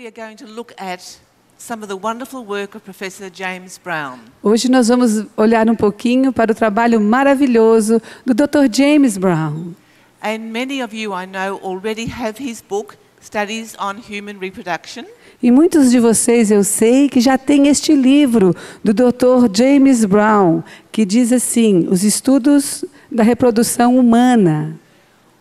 we are going to look at some of the wonderful work of Professor James Brown. Hoje nós vamos olhar um pouquinho para o trabalho maravilhoso do Dr. James Brown. And many of you I know already have his book, Studies on Human Reproduction. E muitos de vocês eu sei que já tem este livro do Dr. James Brown, que diz assim, os estudos da reprodução humana.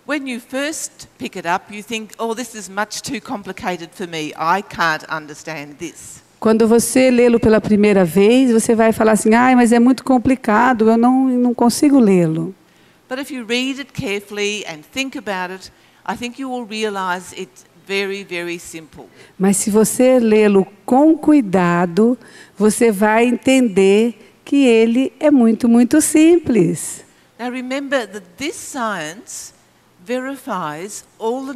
When you first pick it up, you think, oh, this is much too complicated for me. I can't understand this. Quando você lê-lo pela primeira vez, você vai falar assim, mas é muito complicado, eu não consigo lê-lo. But if you read it carefully and think about it, I think you will realize it's very, very simple. Mas se você lê-lo com cuidado, você vai entender que ele é muito, muito simples. Now remember that this science verifies all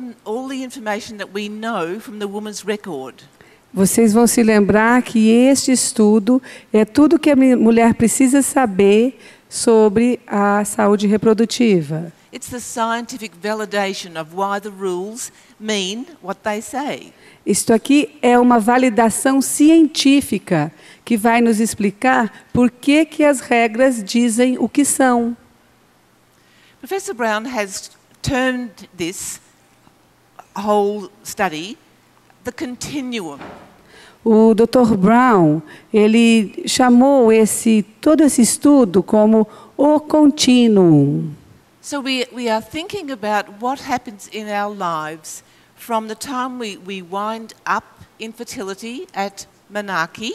the information that we know from the woman's record. Vocês vão se lembrar que este estudo é tudo que a mulher precisa saber sobre a saúde reprodutiva. It's the scientific validation of why the rules mean what they say. Isto aqui é uma validação científica que vai nos explicar por que as regras dizem o que são. Professor Brown has termed this whole study the continuum. O Dr. Brown, ele chamou todo esse estudo como o contínuo. So we are thinking about what happens in our lives from the time we wind up infertility at menarche.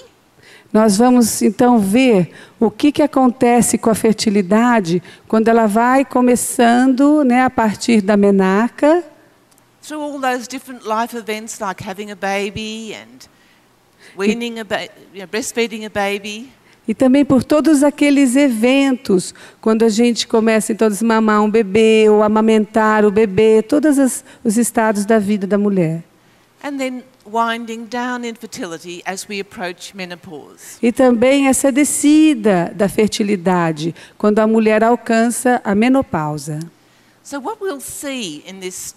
Nós vamos então ver o que acontece com a fertilidade quando ela vai começando, a partir da menarca. Through all those different life events like having a baby and weaning breastfeeding a baby. E também por todos aqueles eventos, quando a gente começa então a desmamar um bebê ou amamentar o bebê, todos os estados da vida da mulher. And then winding down infertility as we approach menopause. E também essa descida da fertilidade, quando a mulher alcança a menopausa. So what we'll see in this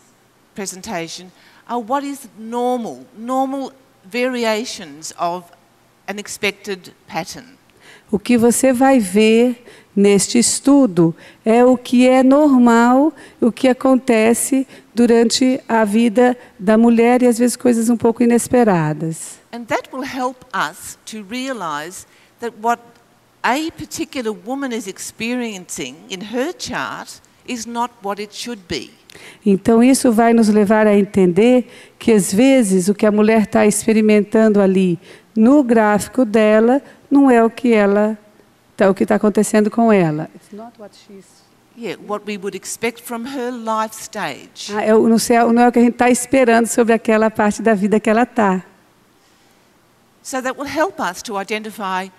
presentation are what is normal variations of an expected pattern. O que você vai ver neste estudo é o que é normal, o que acontece durante a vida da mulher e às vezes coisas um pouco inesperadas. And that will help us to realize that what a particular woman is experiencing in her chart is not what it should be. Então isso vai nos levar a entender que às vezes o que a mulher está experimentando ali no gráfico dela não é o que está acontecendo com ela. It's not what she's... Yeah, what we would expect from her life stage. Não é o que a gente está esperando sobre aquela parte da vida que ela está. So that will help us to identify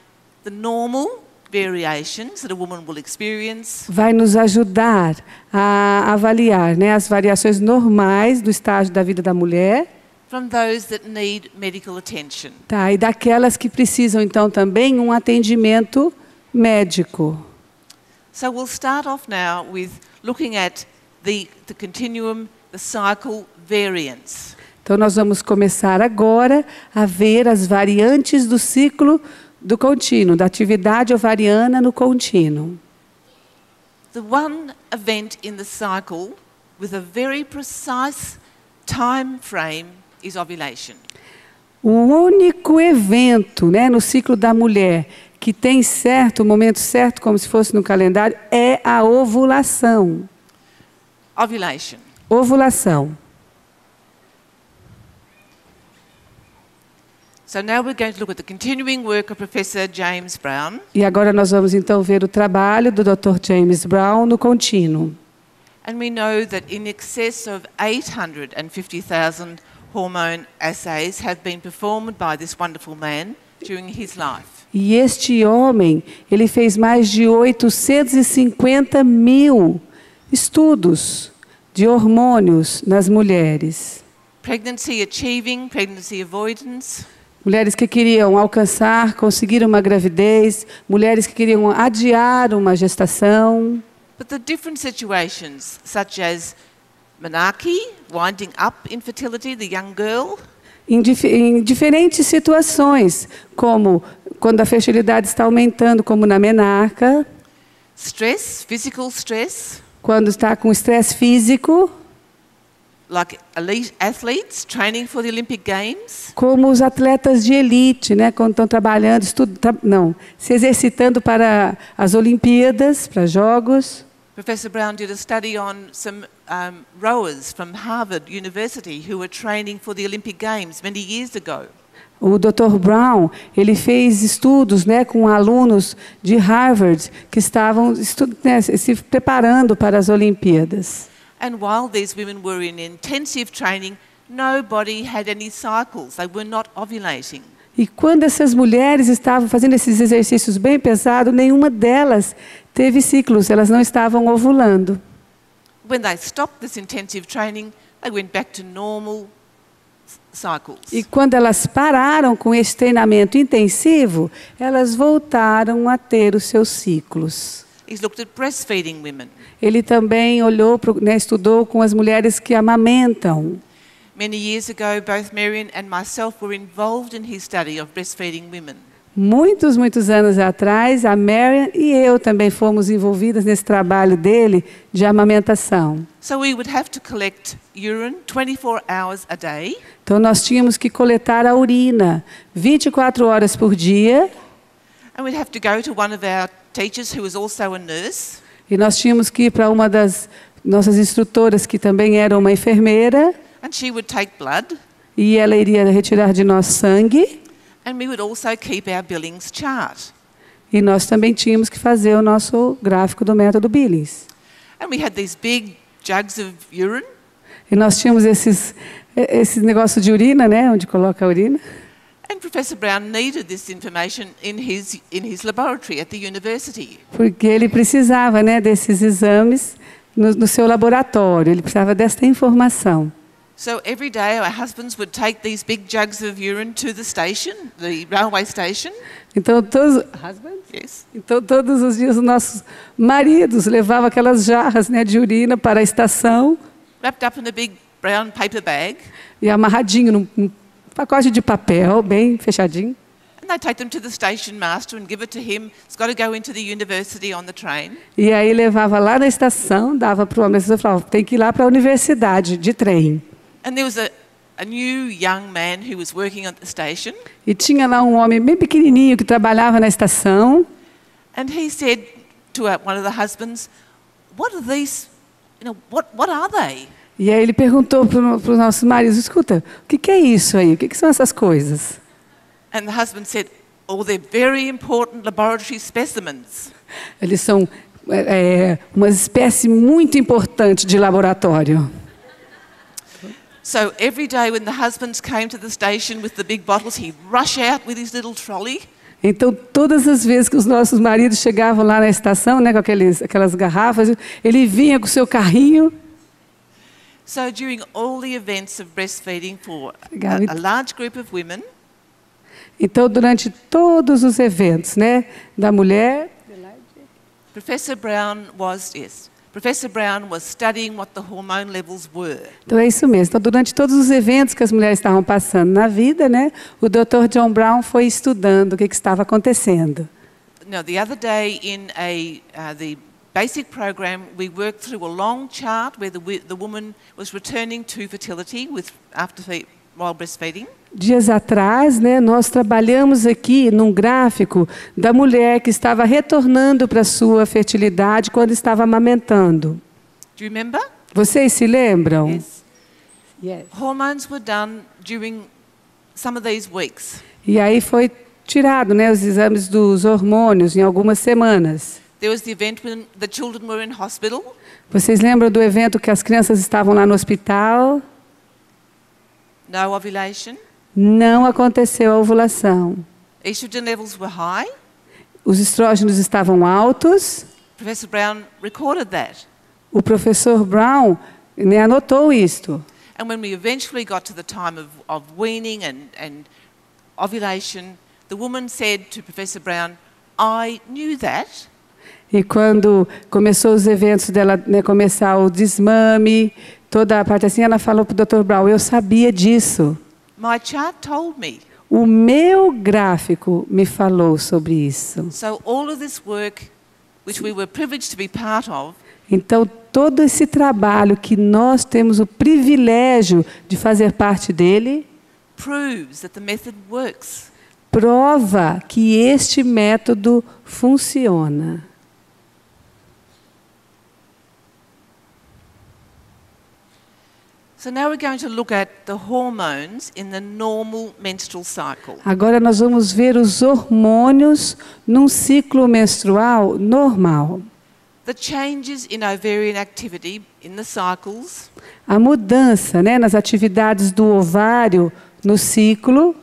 the normal variations that a woman will experience. Vai nos ajudar a avaliar, as variações normais do estágio da vida da mulher. From those that need medical attention. Tá, e daquelas que precisam então também um atendimento médico. So we'll start off now with looking at the continuum, the cycle variants. Então nós vamos começar agora a ver as variantes do ciclo do contínuo, da atividade ovariana no contínuo. The one event in the cycle with a very precise time frame is ovulation. O único evento, no ciclo da mulher que tem certo, o momento certo, como se fosse no calendário, é a ovulação. Ovulation. Ovulação. So now we're going to look at the continuing work of Professor James Brown. E agora nós vamos então ver o trabalho do Dr. James Brown no contínuo. And we know that in excess of 850,000 hormone assays have been performed by this wonderful man during his life. E este homem, ele fez mais de 850 mil estudos de hormônios nas mulheres. Pregnancy achieving, pregnancy avoidance. Mulheres que queriam alcançar, conseguir uma gravidez, mulheres que queriam adiar uma gestação. But the different situations, such as menarche, winding up infertility, the young girl. em diferentes situações, como quando a fertilidade está aumentando, como na menarca, stress, physical stress, quando está com estresse físico, like elite athletes training for the Olympic Games, como os atletas de elite, né, quando estão trabalhando, se exercitando para as Olimpíadas, para Jogos. Professor Brown did a study on some rowers from Harvard University who were training for the Olympic Games many years ago. O Dr. Brown, ele fez estudos, né, com alunos de Harvard que estavam se preparando para as Olimpíadas. And while these women were in intensive training, nobody had any cycles. They were not ovulating. E quando essas mulheres estavam fazendo esses exercícios bem pesados, nenhuma delas teve ciclos, elas não estavam ovulando. When they stopped this intensive training, they went back to normal cycles. E quando elas pararam com esse treinamento intensivo, elas voltaram a ter os seus ciclos. He's looked at breastfeeding women. Ele também olhou, estudou com as mulheres que amamentam. Many years ago, both Marion and myself were involved in his study of breastfeeding women. Muitos anos atrás, a Marion e eu também fomos envolvidas nesse trabalho dele de amamentação. So we would have to collect urine 24 hours a day. Então nós tínhamos que coletar a urina 24 horas por dia. And we'd have to go to one of our teachers who was also a nurse. E nós tínhamos que ir para uma das nossas instrutoras que também era uma enfermeira. And she would take blood. E ela iria retirar de nós sangue. And we would also keep our Billings chart. E nós também tínhamos que fazer o nosso gráfico do método Billings. And we had these big jugs of urine. E nós tínhamos esse negócio de urina, né, onde coloca a urina. And Professor Brown needed this information in his laboratory at the university. Porque ele precisava, né, desses exames no seu laboratório. Ele precisava desta informação. So every day our husbands would take these big jugs of urine to the station, the railway station. Então todos os dias os nossos maridos levavam aquelas jarras, né, de urina para a estação. Wrapped up in a big brown paper bag. E amarradinho num pacote de papel, bem fechadinho. And they take them to the station master and give it to him. It's got to go into the university on the train. E aí levava lá na estação, dava para o homem, e falava, tem que ir lá para a universidade de trem. And there was a new young man who was working at the station. E tinha lá um homem bem pequenininho que trabalhava na estação. And he said to one of the husbands, "What are these? What are they?" E aí ele perguntou para os nossos maridos, escuta, o que é isso aí? O que são essas coisas? And the husband said, "Oh, they're very important laboratory specimens." Eles são uma espécie muito importante de laboratório. So every day when the husbands came to the station with the big bottles, he'd rush out with his little trolley. Então, todas as vezes que os nossos maridos chegavam lá na estação, né, com aquelas garrafas, ele vinha com o seu carrinho. So during all the events of breastfeeding for a large group of women, então, durante todos os eventos, né, da mulher, Professor Brown was studying what the hormone levels were. Então é isso mesmo. Então, durante todos os eventos que as mulheres estavam passando na vida, né, o Dr. John Brown foi estudando o que estava acontecendo. Now, the other day in the basic program, we worked through a long chart where the woman was returning to fertility while breastfeeding. Dias atrás, né, nós trabalhamos aqui num gráfico da mulher que estava retornando para a sua fertilidade quando estava amamentando. Do you remember? Vocês se lembram? Yes. Yes. Hormones were done during some of these weeks. E aí foi tirado, né, os exames dos hormônios em algumas semanas. There was the event when the children were in hospital. Vocês lembram do evento que as crianças estavam lá no hospital? No ovulation. Não aconteceu a ovulação. Estrogen levels were high. Os estrógenos estavam altos. Professor Brown recorded that. O professor Brown, né, anotou isto. And when we eventually got to the time of weaning and ovulation, the woman said to Professor Brown, "I knew that." E quando começou os eventos dela, né, começar o desmame, toda a parte assim, ela falou para o Dr. Brown, eu sabia disso. My chart told me. O meu gráfico me falou sobre isso. So all of this work, which we were privileged to be part of, Então, todo esse trabalho que nós temos o privilégio de fazer parte dele, proves that the method works. prova que este método funciona. So now we're going to look at the hormones in the normal menstrual cycle. Agora nós vamos ver os hormônios num ciclo menstrual normal. The changes in ovarian activity in the cycles A mudança, né, nas atividades do ovário no ciclo,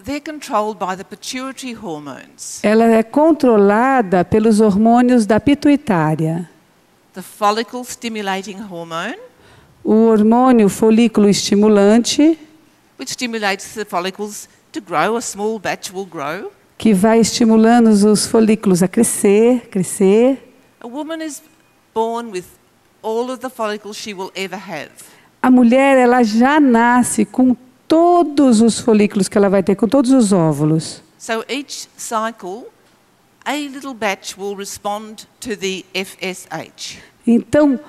they're controlled by the pituitary hormones, ela é controlada pelos hormônios da pituitária. the follicle stimulating hormone, O hormônio folículo estimulante, which stimulates the follicles to grow, a small batch will grow. que vai estimulando os folículos a crescer, crescer. A woman is born with all of the follicles she will ever have. A mulher, ela já nasce com todos os folículos que ela vai ter, com todos os óvulos. So each cycle, a little batch will respond to the FSH. Então,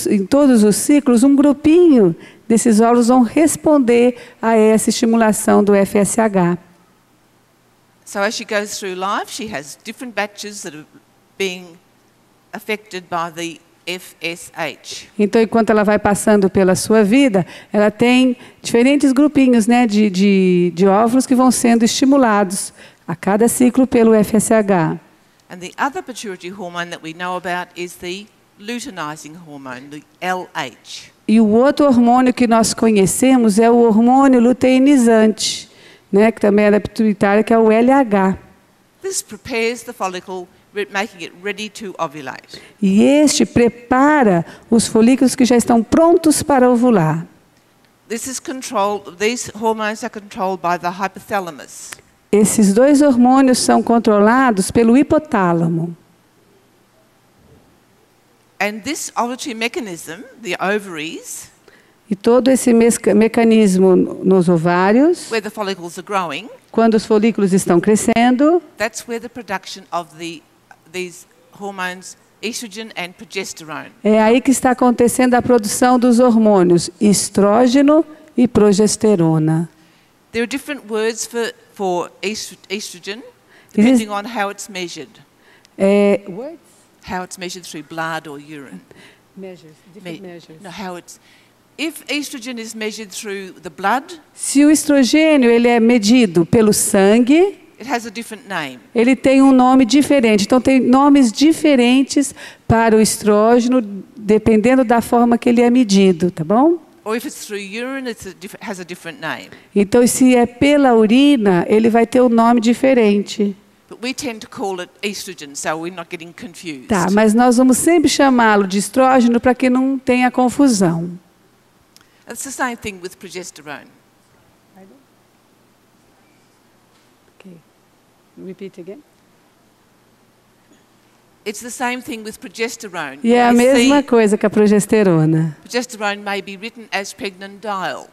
em todos os ciclos, um grupinho desses óvulos vão responder a essa estimulação do FSH. So as she goes through life, she has different batches that are being affected by the FSH. Então, enquanto ela vai passando pela sua vida, ela tem diferentes grupinhos, né, de óvulos que vão sendo estimulados a cada ciclo pelo FSH. And the other pituitary hormone that we know about is the luteinizing hormone, the LH. E o outro hormônio que nós conhecemos é o hormônio luteinizante, né, que também é da pituitária, que é o LH. This prepares the follicle, making it ready to ovulate. E este prepara os folículos que já estão prontos para ovular. These hormones are controlled by the hypothalamus. Esses dois hormônios são controlados pelo hipotálamo. And this ovulatory mechanism, the ovaries, E todo esse mecanismo nos ovários, where the follicles are growing, quando os folículos estão crescendo, that's where the production of these hormones, estrogen and progesterone. é aí que está acontecendo a produção dos hormônios estrógeno e progesterona. There are different words for estrogen, depending on how it's measured. How it's measured through blood or urine. No, how it's. If estrogen is measured through the blood, Se o estrogênio ele é medido pelo sangue, it has a different name. ele tem um nome diferente. Então, tem nomes diferentes para o estrógeno, dependendo da forma que ele é medido, tá bom? Or if it's through urine, has a different name. Então, se é pela urina, ele vai ter um nome diferente. But we tend to call it estrogen, so we're not getting confused. Tá, mas nós vamos sempre chamá-lo de estrógeno para que não tenha confusão. It's the same thing with progesterone. Okay. Repeat again. It's the same thing with progesterone. E é a You mesma see, coisa que a progesterona. progesterone may be written as pregnandiol,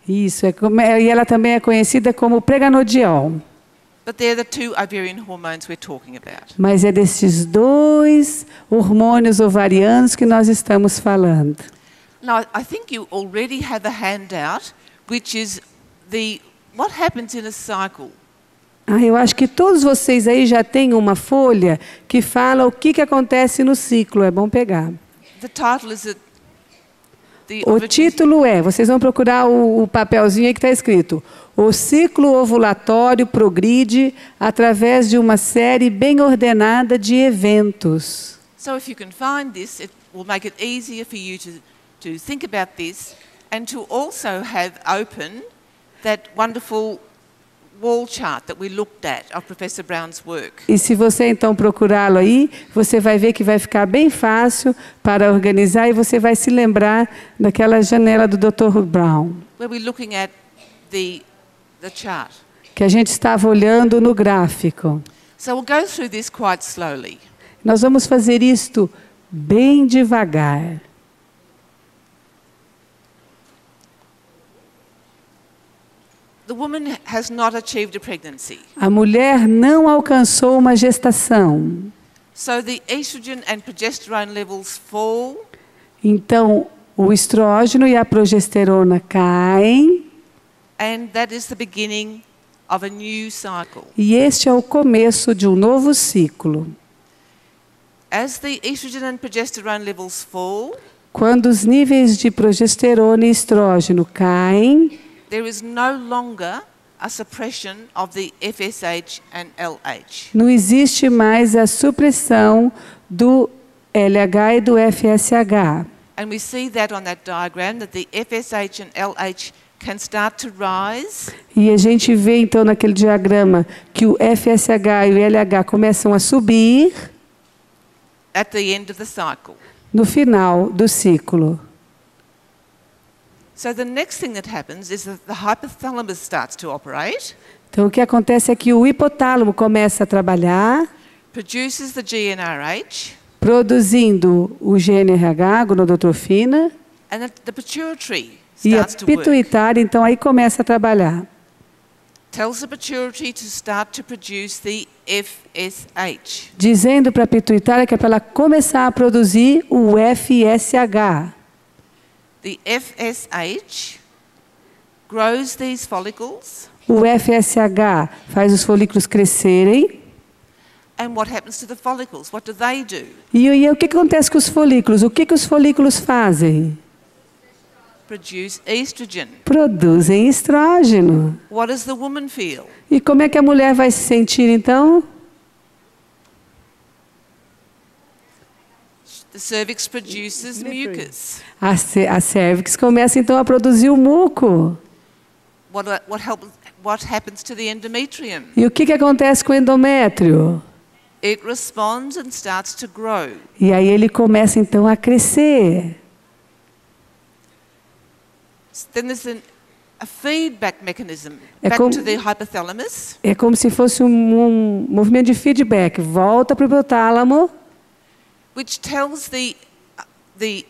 Isso, e ela também é conhecida como preganodiol. but they're the two ovarian hormones we're talking about. Mas é desses dois hormônios ovarianos que nós estamos falando. Now, I think you already have a handout, which is what happens in a cycle. Eu acho que todos vocês aí já têm uma folha que fala o que acontece no ciclo. É bom pegar. The title is O título vocês vão procurar o papelzinho aí que está escrito: o ciclo ovulatório progride através de uma série bem ordenada de eventos. So if you can find this, it will make it easier for you to think about this and to also have open that wonderful wall chart that we looked at of Professor Brown's work. E se você então procurá-lo aí, você vai ver que vai ficar bem fácil para organizar e você vai se lembrar daquela janela do Dr. Brown, Where we're looking at the chart. que a gente estava olhando no gráfico. So we'll go through this quite slowly. Nós vamos fazer isto bem devagar. the woman has not achieved a pregnancy. A mulher não alcançou uma gestação. So the estrogen and progesterone levels fall, Então, o estrógeno e a progesterona caem, and that is the beginning of a new cycle. e este é o começo de um novo ciclo. As the estrogen and progesterone levels fall, Quando os níveis de progesterona e estrógeno caem, there is no longer a suppression of the FSH and LH. não existe mais a supressão do LH e do FSH. And we see that on that diagram, that the FSH and LH can start to rise, E a gente vê então naquele diagrama que o FSH e o LH começam a subir at the end of the cycle. no final do ciclo. So the next thing that happens is that the hypothalamus starts to operate, Então o que acontece é que o hipotálamo começa a trabalhar, produces the GnRH, produzindo o GnRH, gonadotrofina, and the pituitary e a starts to work. pituitária então aí começa a trabalhar. Tells the pituitary to start to produce the FSH. Dizendo para a pituitária que é para ela começar a produzir o FSH. The FSH grows these follicles, O FSH faz os folículos crescerem. and what happens to the follicles? What do they do? E o que acontece com os folículos? O que os folículos fazem? Produce estrogen. Produzem estrógeno. What does the woman feel? E como é que a mulher vai se sentir então? The cervix produces mucus. A cervix começa então a produzir o muco. What happens to the endometrium? E o que acontece com o endométrio? It responds and starts to grow. E aí ele começa então a crescer. Then there's a feedback mechanism É back como- to the hypothalamus, É como se fosse um movimento de feedback. Volta para o hipotálamo, which tells the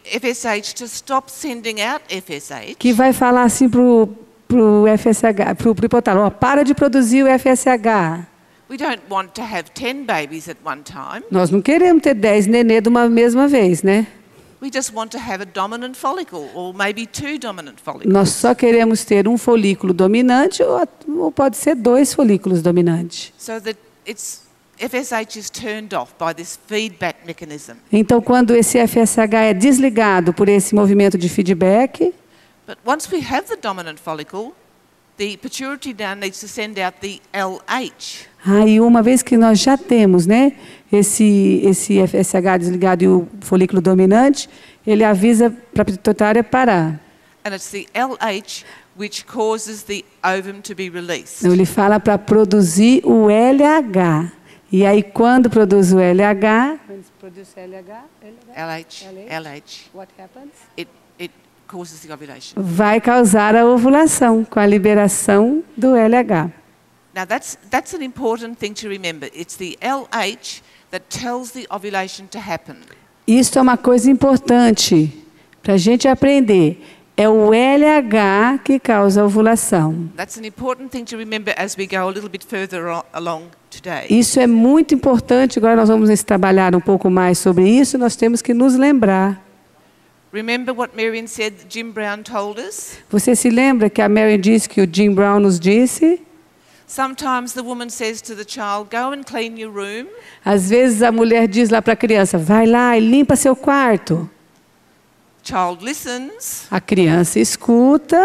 FSH to stop sending out FSH, que vai falar assim para o FSH, para o hipotálamo, ó, para de produzir o FSH. We don't want to have 10 babies at one time. Nós não queremos ter 10 nenê de uma mesma vez, né? We just want to have a dominant follicle, or maybe 2 dominant follicles. Nós só queremos ter um folículo dominante ou pode ser 2 folículos dominantes. So that FSH is turned off by this feedback mechanism. Então, quando esse FSH é desligado por esse movimento de feedback, But once we have the dominant follicle, the pituitary now needs to send out the LH. aí uma vez que nós já temos, né, esse FSH desligado e o folículo dominante, ele avisa para a pituitária parar. And it's the LH which causes the ovum to be released. Então, ele fala para produzir o LH. E aí, quando produz o LH... LH. It causes the ovulation. vai causar a ovulação com a liberação do LH. Now that's an important thing to remember. It's the LH that tells the ovulation to happen. Isso é uma coisa importante para a gente aprender. É o LH que causa a ovulação. That's an important thing to remember as we go a little bit further along today. Isso é muito importante. Agora nós vamos trabalhar um pouco mais sobre isso. Nós temos que nos lembrar. Remember what Marion said Jim Brown told us? Você se lembra que a Mary disse que o Jim Brown nos disse? Sometimes the woman says to the child, go and clean your room. Às vezes a mulher diz lá para a criança, vai lá e limpa seu quarto. Child listens. A criança escuta,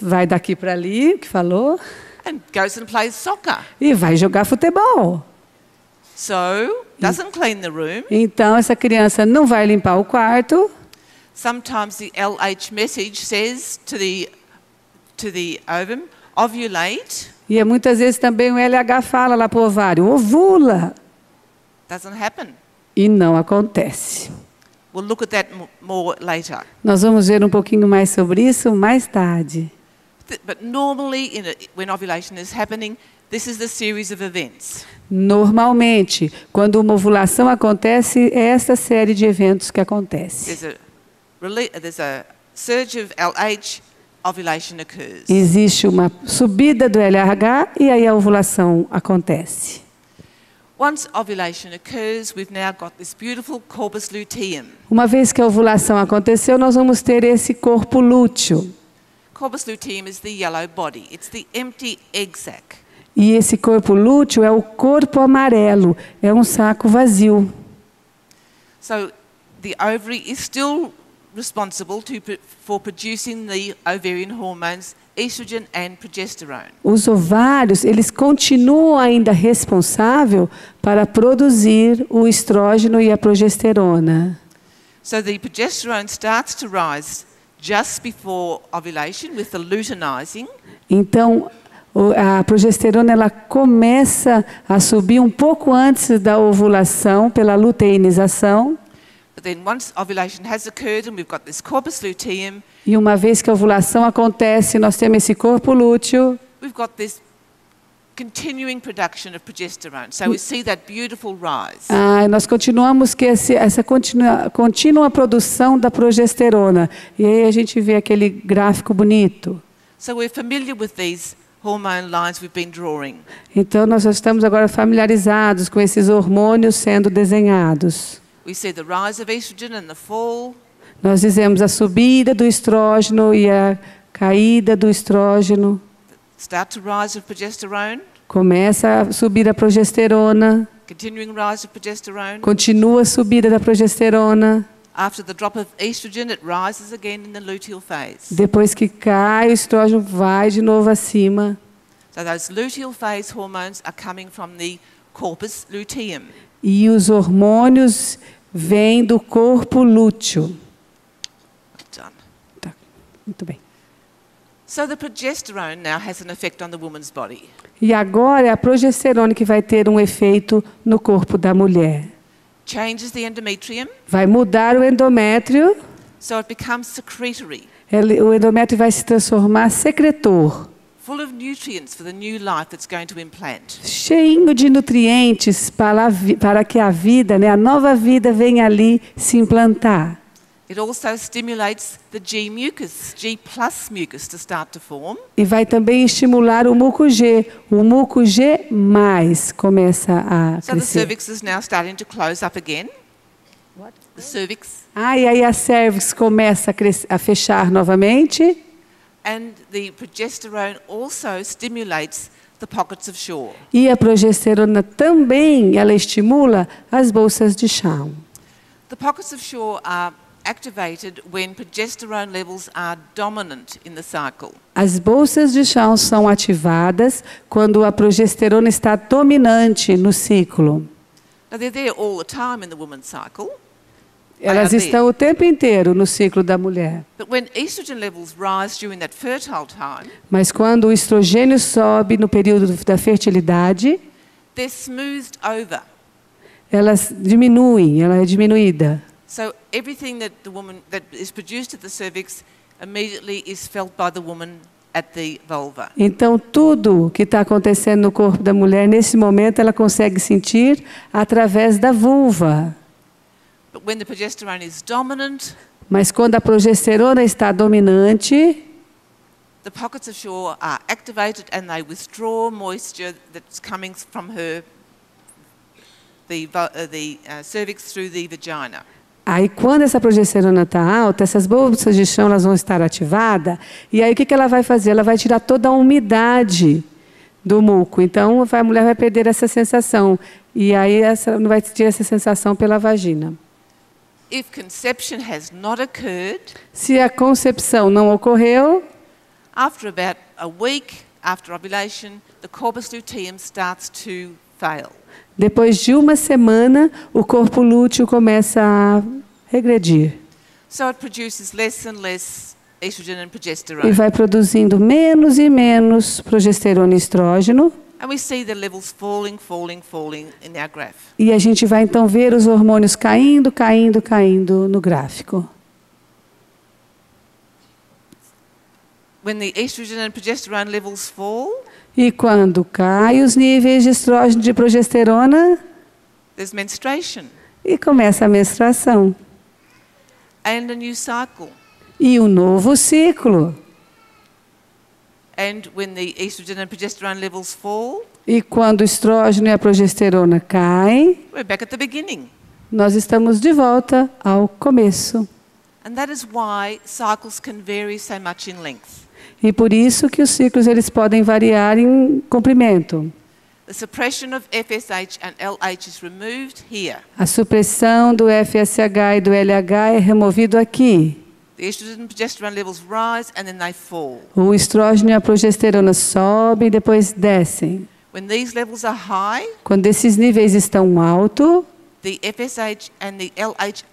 vai daqui para ali, o que falou, And goes and plays soccer. e vai jogar futebol. So, doesn't clean the room. Então essa criança não vai limpar o quarto. Sometimes the LH message says to the ovum, ovulate. E muitas vezes também o LH fala lá para o ovário, ovula. Doesn't happen. E não acontece. We'll look at that more later. Nós vamos ver um pouquinho mais sobre isso mais tarde. But normally, when ovulation is happening, this is the series of events. Normalmente, quando uma ovulação acontece, é essa série de eventos que acontece. There's a surge of LH, ovulation occurs. Existe uma subida do LH e aí a ovulação acontece. Once ovulation occurs, we've now got this beautiful corpus luteum. Uma vez que a ovulação aconteceu, nós vamos ter esse corpo lúteo. Corpus luteum is the yellow body. It's the empty egg sac. E esse corpo lúteo é o corpo amarelo, é um saco vazio. So the ovary is still responsible for producing the ovarian hormones estrogen and progesterone. Os ovários, eles continuam ainda responsáveis para produzir o estrógeno e a progesterona. So the progesterone starts to rise just before ovulation with the luteinizing. Então, a progesterona ela começa a subir um pouco antes da ovulação pela luteinização. But then once ovulation has occurred and we've got this corpus luteum, E uma vez que a ovulação acontece, nós temos esse corpo lúteo. we've got this continuing production of progesterone. So we see that beautiful rise. Nós continuamos que essa contínua produção da progesterona. E aí a gente vê aquele gráfico bonito. So we're familiar with these hormone lines we've been drawing. Então nós já estamos agora familiarizados com esses hormônios sendo desenhados. We see the rise of estrogen and the fall. Nós dizemos a subida do estrógeno e a caída do estrógeno. Start to rise of progesterone, Começa a subir a progesterona, continuing rise of progesterone. continua a subida da progesterona. After the drop of estrogen, it rises again in the luteal phase. Depois que cai, o estrógeno vai de novo acima. So those luteal phase hormones are coming from the corpus luteum. E os hormônios vêm do corpo lúteo. Done. Tá, muito bem. So the progesterone now has an effect on the woman's body. E agora é a progesterona que vai ter um efeito no corpo da mulher. Changes the endometrium, Vai mudar o endométrio. so it becomes secretory, O endométrio vai se transformar secretor, full of nutrients for the new life that's going to implant. cheio de nutrientes para que a vida, a nova vida venha ali se implantar. It also stimulates the G mucus, G plus mucus to start to form. E vai também estimular o muco G. O muco G mais começa a So the crescer. cervix is now starting to close up again. The cervix. E aí a cervix começa a fechar novamente. And the progesterone also stimulates the pockets of Shaw. E a progesterona também, ela estimula as bolsas de chão. The pockets of Shaw are activated when progesterone levels are dominant in the cycle. As bolsas de chão são ativadas quando a progesterona está dominante no ciclo. Now they're there all the time in the woman's cycle, Elas estão o tempo inteiro no ciclo da mulher. but when estrogen levels rise during that fertile time, Mas quando o estrogênio sobe no período da fertilidade, they're smoothed over. elas diminuem, ela é diminuída. So everything that is produced at the cervix immediately is felt by the woman at the vulva. Então, tudo que está acontecendo no corpo da mulher, nesse momento, ela consegue sentir através da vulva. But when the progesterone is dominant, Mas quando a progesterona está dominante, the pockets of Shaw are activated and they withdraw moisture that's coming from the cervix through the vagina. aí quando essa progesterona está alta, essas bolsas de chão elas vão estar ativadas, e aí o que ela vai fazer? Ela vai tirar toda a umidade do muco. Então, a mulher vai perder essa sensação. E aí não vai ter essa sensação pela vagina. If conception has not occurred, Se a concepção não ocorreu, after about a week after ovulation, the corpus luteum starts to fail. depois de uma semana, o corpo lúteo começa a regredir. So it produces less and less estrogen and E progesterone. vai produzindo menos e menos progesterona e estrógeno. And we see the levels falling in our graph. E a gente vai então ver os hormônios caindo, caindo, caindo no gráfico. When the estrogen and progesterone levels fall, E quando caem os níveis de estrógeno e de progesterona, there's menstruation e começa a menstruação. and a new cycle. E um novo ciclo. And when the estrogen and progesterone levels fall, E quando o estrógeno e a progesterona caem, we're back at the beginning. nós estamos de volta ao começo. And that is why cycles can vary so much in length. E por isso que os ciclos eles podem variar em comprimento. The suppression of FSH and LH is removed here. A supressão do FSH e do LH é removido aqui. The estrogen and progesterone levels rise and then they fall. O estrógeno e a progesterona sobem e depois descem. When these levels are high, Quando esses níveis estão altos, the FSH and the LH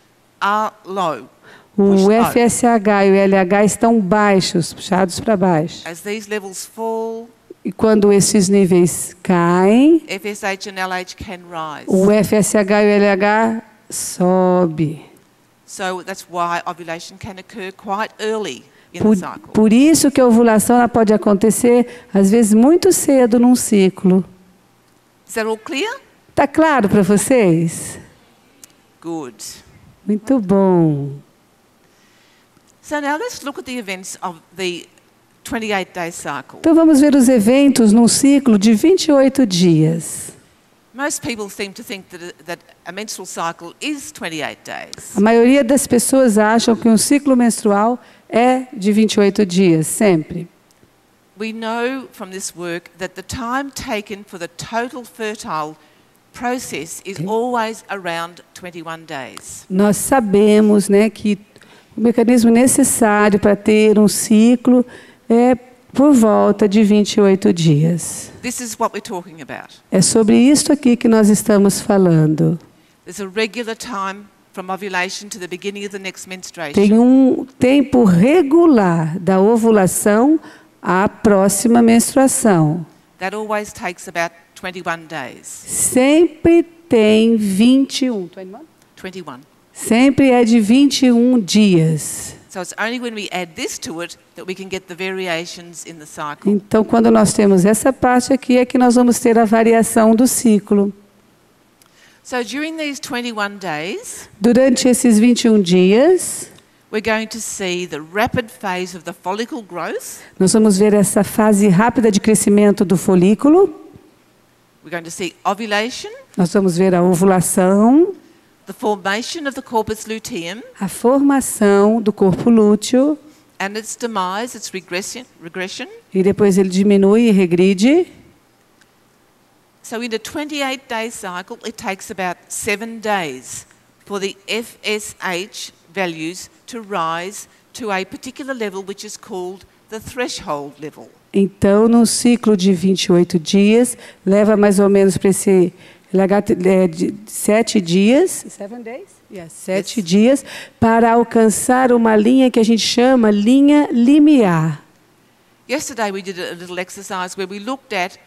are low. o Pushed low. FSH e o LH estão baixos, puxados para baixo. As these levels fall, E quando esses níveis caem, FSH and LH can rise. o FSH e o LH sobe. So that's why ovulation can occur quite early in the cycle. Por isso que a ovulação ela pode acontecer, às vezes, muito cedo num ciclo. Is that all clear? Está claro para vocês? Good. Muito bom. So now let's look at the events of the 28-day cycle. Então vamos ver os eventos num ciclo de 28 dias. Most people seem to think that a menstrual cycle is 28 days. A maioria das pessoas acham que um ciclo menstrual é de 28 dias, sempre. We know from this work that the time taken for the total fertile process is always around 21 days. Nós sabemos, né, que o mecanismo necessário para ter um ciclo é por volta de 28 dias. This is what we're talking about. É sobre isso aqui que nós estamos falando. There's a regular time from ovulation to the beginning of the next menstruation. Tem um tempo regular da ovulação à próxima menstruação. That always takes about 21 days. Sempre tem 21. 21. Sempre é de 21 dias. So it's only when we add this to it that we can get the variations in the cycle. Então, quando nós temos essa parte aqui, é que nós vamos ter a variação do ciclo. So during these 21 days, Durante esses 21 dias, we're going to see the rapid phase of the follicle growth. nós vamos ver essa fase rápida de crescimento do folículo. We're going to see ovulation, Nós vamos ver a ovulação, the formation of the corpus luteum, a formação do corpo lúteo, and its demise, its regression. e depois ele diminui e regride. So in a 28-day cycle, it takes about 7 days for the FSH values to rise to a particular level which is called the threshold level. Então, num ciclo de 28 dias, leva mais ou menos para esse LH de 7 dias, 7 days? Yes, 7 dias, para alcançar uma linha que a gente chama linha limiar. Yesterday we did a little exercise where we looked at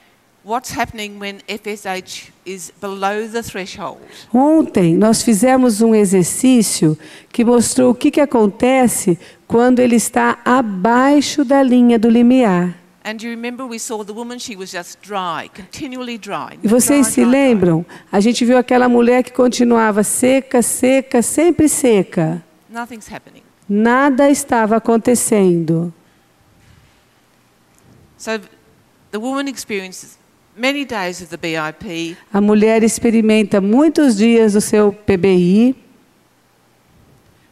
what's happening when FSH is below the threshold. Ontem nós fizemos um exercício que mostrou o que acontece quando ele está abaixo da linha do limiar. And you remember we saw the woman, she was just dry, continually dry. E vocês se lembram? A gente viu aquela mulher que continuava seca, seca, sempre seca. Nothing's happening. Nada estava acontecendo. So the woman experiences many days of the BIP, A mulher experimenta muitos dias do seu PBI,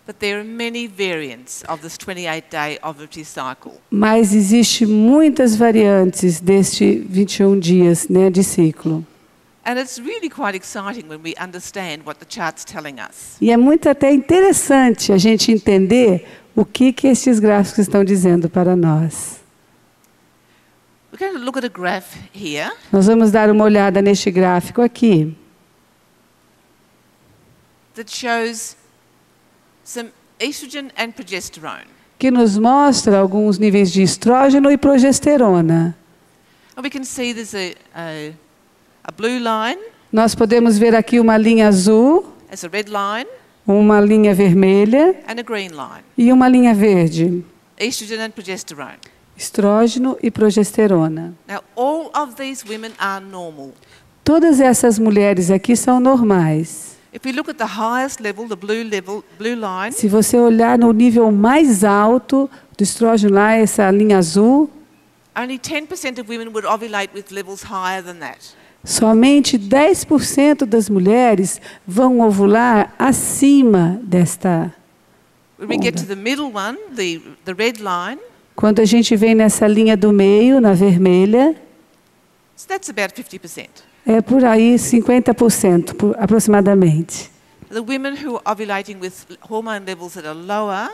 but there are many variants of this 28-day ovulatory cycle. mas existe muitas variantes deste 21 dias, né, de ciclo. And it's really quite exciting when we understand what the chart's telling us. E é muito até interessante a gente entender o que estes gráficos estão dizendo para nós. We're going to look at a graph here. Nós vamos dar uma olhada neste gráfico aqui, That shows some estrogen and progesterone. que nos mostra alguns níveis de estrógeno e progesterona. And we can see there's a blue line, Nós podemos ver aqui uma linha azul, there's a red line, uma linha vermelha and a green line. e uma linha verde. Estrogen and progesterone. Estrógeno e progesterona. Now, all of these women are normal. Todas essas mulheres aqui são normais. If we look at the highest level, the blue line, Se você olhar no nível mais alto do estrógeno lá, essa linha azul, only 10% of women would ovulate with levels higher than that. Somente 10% das mulheres vão ovular acima desta. When we get to the middle one, the red line, Quando a gente vem nessa linha do meio, na vermelha, so that's about 50%. é por aí 50%, aproximadamente. The women who are ovulating with hormone levels that are lower,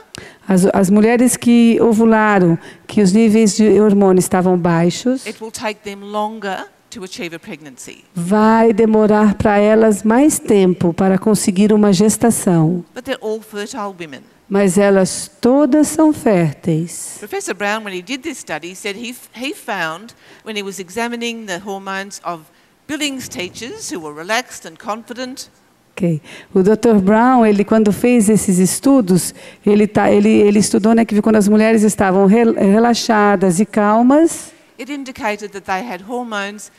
As mulheres que ovularam, que os níveis de hormônio estavam baixos, it will take them longer to achieve a pregnancy. vai demorar para elas mais tempo para conseguir uma gestação. But they're all fertile women. Mas elas todas são férteis. Professor Brown, when he did this study, said he found, when he was examining the hormones of Billings teachers who were relaxed and confident, Okay. O Dr. Brown, ele quando fez esses estudos, ele estudou, né, que quando as mulheres estavam relaxadas e calmas, it indicated that they had hormones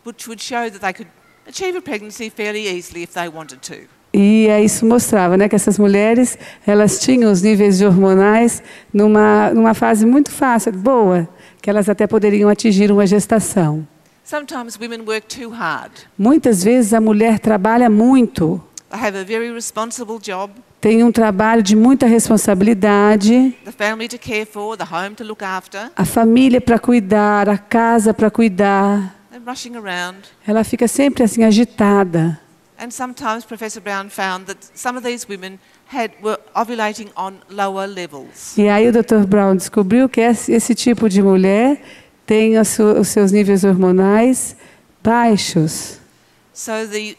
which would show that they could achieve a pregnancy fairly easily if they wanted to. e isso mostrava, né, que essas mulheres, elas tinham os níveis de hormonais numa fase muito fácil, boa, que elas até poderiam atingir uma gestação. Sometimes women work too hard. Muitas vezes a mulher trabalha muito, They have a very responsible job, tem um trabalho de muita responsabilidade, the family to care for, the home to look after. a família para cuidar, a casa para cuidar. They're rushing around. Ela fica sempre assim agitada. And sometimes Professor Brown found that some of these women were ovulating on lower levels. E aí o Dr. Brown descobriu que esse tipo de mulher tem os seus níveis hormonais baixos. So the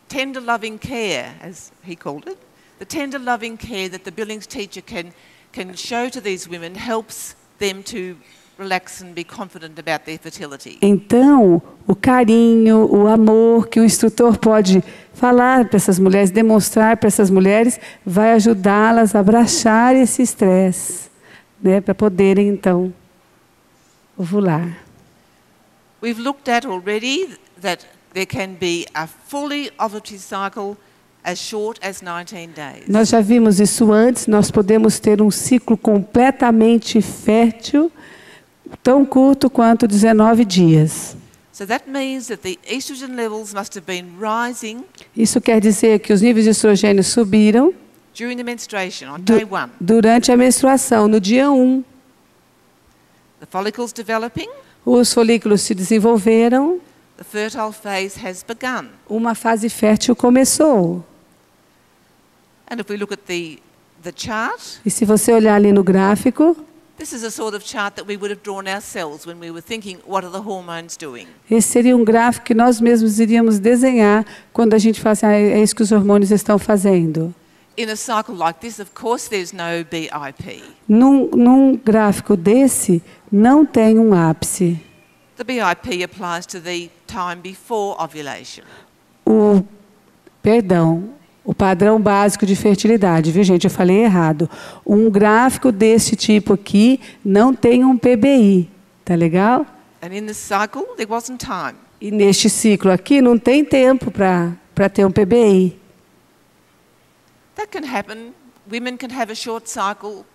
tender loving care, as he called it, the tender loving care that the Billings teacher can show to these women helps them to relax and be confident about their fertility. Então, o carinho, o amor que o instrutor pode falar para essas mulheres, demonstrar para essas mulheres, vai ajudá-las a abraçar esse estresse, né, para poderem então ovular. We've looked at already that there can be a fully ovulative cycle as short as 19 days. Nós já vimos isso antes, nós podemos ter um ciclo completamente fértil, tão curto quanto 19 dias. So that means that the estrogen levels must have been rising Isso quer dizer que os níveis de estrogênio subiram during the menstruation on day 1. durante a menstruação, no dia 1. The follicles developing, Os folículos se desenvolveram, the fertile phase has begun. uma fase fértil começou. And if we look at the chart, E se você olhar ali no gráfico, this is a sort of chart that we would have drawn ourselves when we were thinking, what are the hormones doing? esse seria um gráfico que nós mesmos iríamos desenhar quando a gente fala assim, é isso que os hormônios estão fazendo. In a cycle like this, of course, there's no BIP. Num gráfico desse, não tem um ápice. The BIP applies to the time before ovulation. O padrão básico de fertilidade, viu, gente? Eu falei errado. Um gráfico desse tipo aqui não tem um PBI, tá legal? And in this cycle, there wasn't time. E neste ciclo aqui não tem tempo para ter um PBI. That can happen. Women can have a short cycle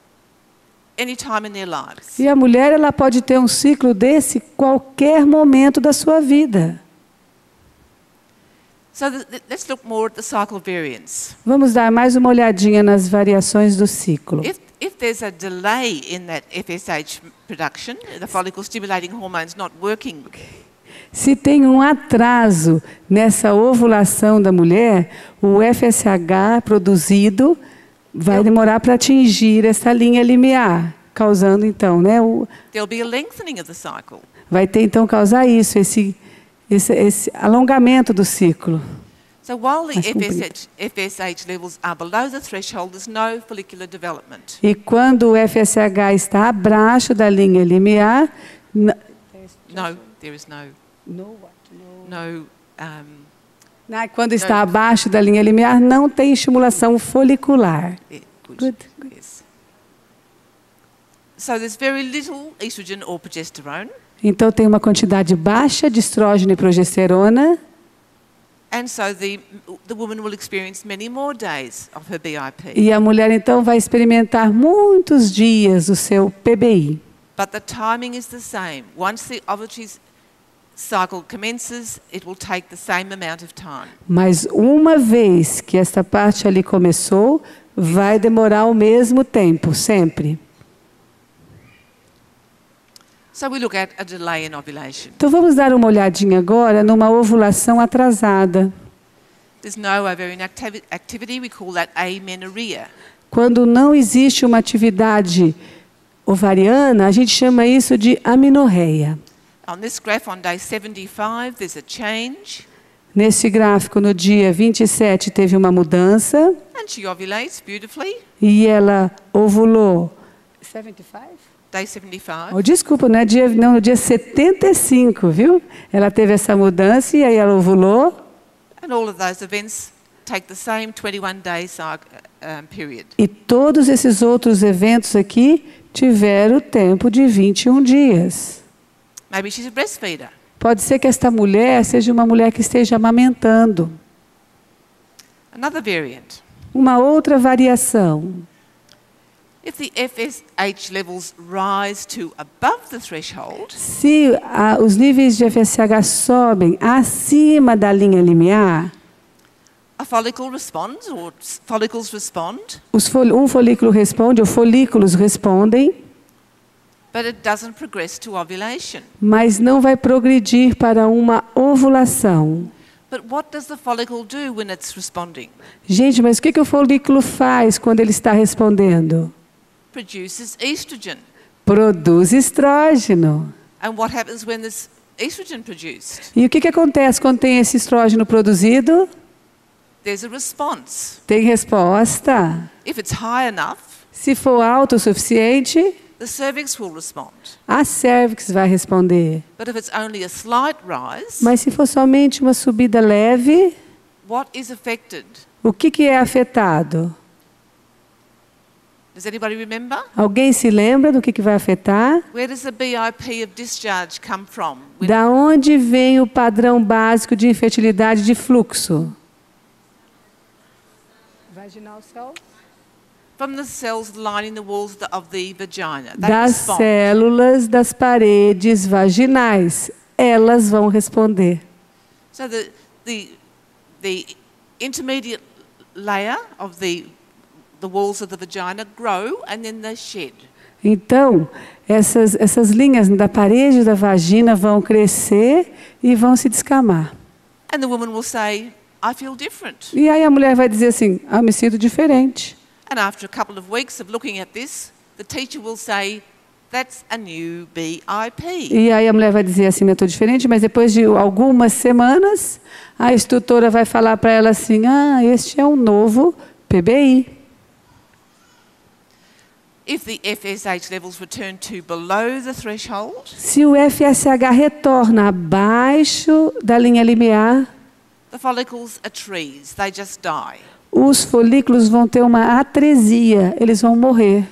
any time in their lives. E a mulher, ela pode ter um ciclo desse qualquer momento da sua vida. So let's look more at the cycle variance. Vamos dar mais uma olhadinha nas variações do ciclo. If there's a delay in that FSH production, the follicle stimulating hormones not working, Se tem um atraso nessa ovulação da mulher, o FSH produzido vai demorar para atingir essa linha limiar, causando então, né, there'll be a lengthening of the cycle. vai ter então causar isso, esse alongamento do ciclo. So while the Mais comprido. FSH levels are below the threshold, there's no follicular development. E quando o FSH está abaixo da linha limiar, No, there is quando está abaixo da linha limiar, não tem estimulação folicular. yeah, Good. Yes. So there's very little estrogen or progesterone, Então tem uma quantidade baixa de estrógeno e progesterona, and so the woman will experience many more days of her BIP. e a mulher então vai experimentar muitos dias o seu PBI. but the timing is the same. Once the ovulatory cycle commences, it will take the same amount of time. Mas uma vez que esta parte ali começou, vai demorar o mesmo tempo, sempre. So we look at a delay in ovulation. Então vamos dar uma olhadinha agora numa ovulação atrasada. There's no ovarian activity, we call that amenorrhea. Quando não existe uma atividade ovariana, a gente chama isso de amenorreia. On this graph on day 75, there's a change. Nesse gráfico, no dia 27, teve uma mudança And she ovulates beautifully. e ela ovulou. 75? Day 75. Oh, desculpa, no dia 75, viu? Ela teve essa mudança e aí ela ovulou. And all of those events take the same 21-day period. E todos esses outros eventos aqui tiveram tempo de 21 dias. Maybe she's a breastfeeder. Pode ser que esta mulher seja uma mulher que esteja amamentando. Another variant. Uma outra variação. If the FSH levels rise to above the threshold, Se os níveis de FSH sobem acima da linha limiar, a follicle responds, or follicles respond, um folículo responde, ou folículos respondem, but it doesn't progress to ovulation. mas não vai progredir para uma ovulação. But what does the follicle do when it's responding? Gente, mas o que o folículo faz quando ele está respondendo? Produces estrogen. Produz estrógeno. And what happens when there's estrogen produced? E o que acontece quando tem esse estrógeno produzido? There's a response. Tem resposta. If it's high enough, Se for alto o suficiente, the cervix will respond. a cervix vai responder. But if it's only a slight rise, Mas se for somente uma subida leve, what is affected? o que é afetado? Does anybody remember? Alguém se lembra do que vai afetar? Where does the BIP of discharge come from? Da onde vem o padrão básico de infertilidade de fluxo? Vaginal cell? From the cells lining the walls of the vagina. They Das respond. células das paredes vaginais. Elas vão responder. So the intermediate layer of the walls of the vagina grow and then they shed. Então, essas linhas da parede da vagina vão crescer e vão se descamar. And the woman will say, I feel different. E aí a mulher vai dizer assim, me sinto diferente. And after a couple of weeks of looking at this, the teacher will say, that's a new BIP. E aí a mulher vai dizer assim, eu estou diferente, mas depois de algumas semanas, a instrutora vai falar para ela assim, este é um novo PBI. If the FSH levels return to below the threshold, Se o FSH retorna abaixo da linha limiar, the follicles are trees, they just die. os folículos vão ter uma atresia, eles vão morrer.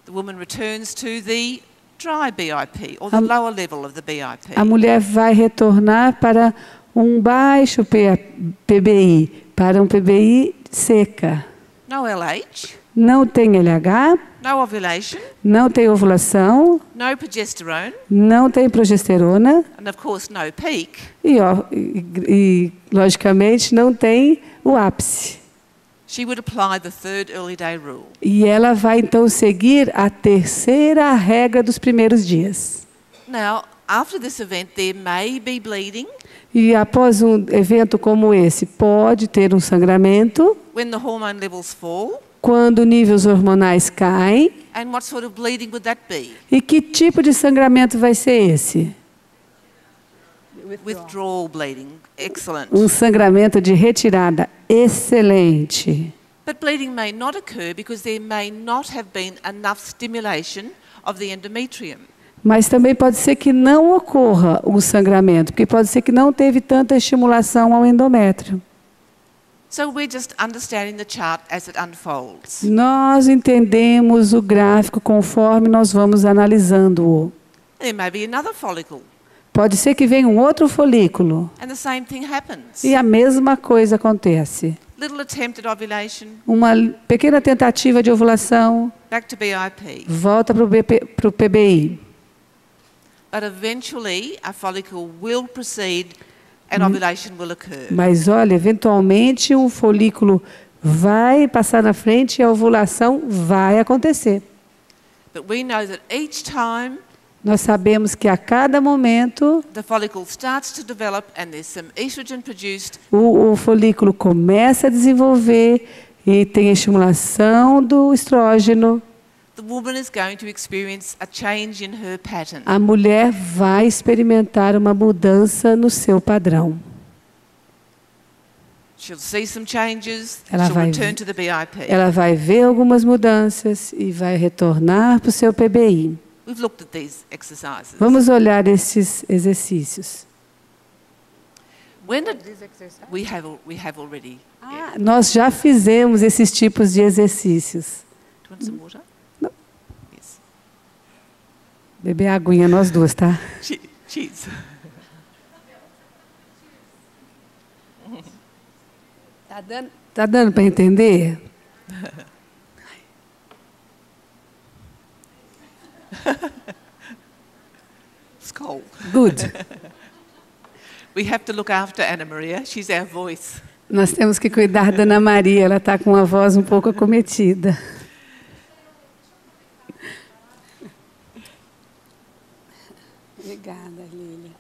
The woman returns to the dry BIP, or the lower level of the BIP. A mulher vai retornar para um baixo PBI, para um PBI seca. No LH, Não tem LH, no ovulation, não tem ovulação, no progesterone, não tem progesterona and of course no peak. e logicamente, não tem o ápice. She would apply the third early day rule. E ela vai então seguir a terceira regra dos primeiros dias. Now, after this event, there may be bleeding. E após um evento como esse, pode ter um sangramento. When the hormone levels fall. Quando níveis hormonais caem. And what sort of bleeding would that be? E que tipo de sangramento vai ser esse? Withdrawal bleeding. Excellent. Um sangramento de retirada. Excelente. But bleeding may not occur because there may not have been enough stimulation of the endometrium. Mas também pode ser que não ocorra um sangramento, porque pode ser que não teve tanta estimulação ao endométrio. So we're just understanding the chart as it unfolds. Nós entendemos o gráfico conforme nós vamos analisando-o. There may be another follicle. Pode ser que venha um outro folículo. And the same thing happens. E a mesma coisa acontece. Little attempt at ovulation, Uma pequena tentativa de ovulação, back to BIP. volta para o PBI. But eventually, a follicle will proceed and ovulation will occur. Mas olha, eventualmente um folículo vai passar na frente e a ovulação vai acontecer. But we know that each time Nós sabemos que a cada momento the follicle starts to develop and there's some estrogen produced, o folículo começa a desenvolver e tem a estimulação do estrógeno, the woman is going to experience a change in her pattern. a mulher vai experimentar uma mudança no seu padrão. She'll see some changes, Ela she'll vai return to the BIP. Ela vai ver algumas mudanças e vai retornar para o seu PBI. We've looked at these exercises. Vamos olhar esses exercícios. When it, we have already. Yeah. Nós já fizemos esses tipos de exercícios. Do you want some water? Não. Yes. Beber aguinha nós duas, tá? Cheers. Tá dando para entender? It's cold. Good. We have to look after Anna Maria. She's our voice. Nós temos que cuidar da Ana Maria, ela está com a voz um pouco acometida. Obrigada, Lília.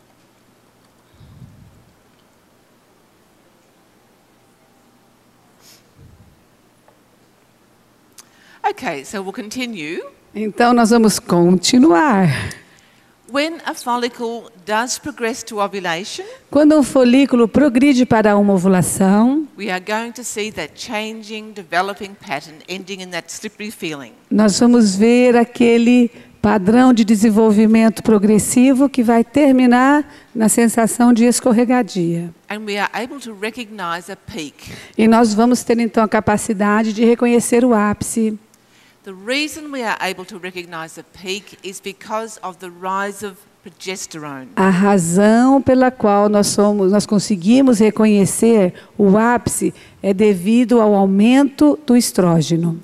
Okay, so we'll continue. Então, nós vamos continuar. When a follicle does progress to ovulation, Quando um folículo progride para uma ovulação, we are going to see that changing, developing pattern ending in that slippery feeling. nós vamos ver aquele padrão de desenvolvimento progressivo que vai terminar na sensação de escorregadia. And we are able to recognize a peak. E nós vamos ter então a capacidade de reconhecer o ápice. The reason we are able to recognize a peak is because of the rise of progesterone. A razão pela qual nós conseguimos reconhecer o ápice é devido ao aumento do estrógeno.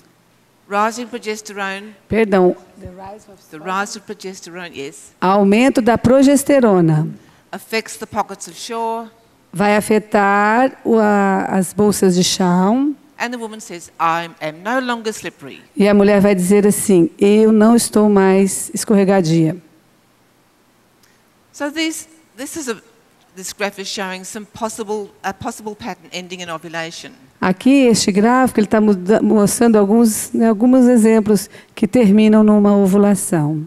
Rising progesterone, Perdão, the rise of progesterone, yes, aumento da progesterona affects the pockets of shore, vai afetar as bolsas de chão and the woman says, I am no longer slippery. e a mulher vai dizer assim: eu não estou mais escorregadia. So this graph is showing a possible pattern ending in ovulation. Aqui este gráfico ele está mostrando alguns exemplos que terminam numa ovulação.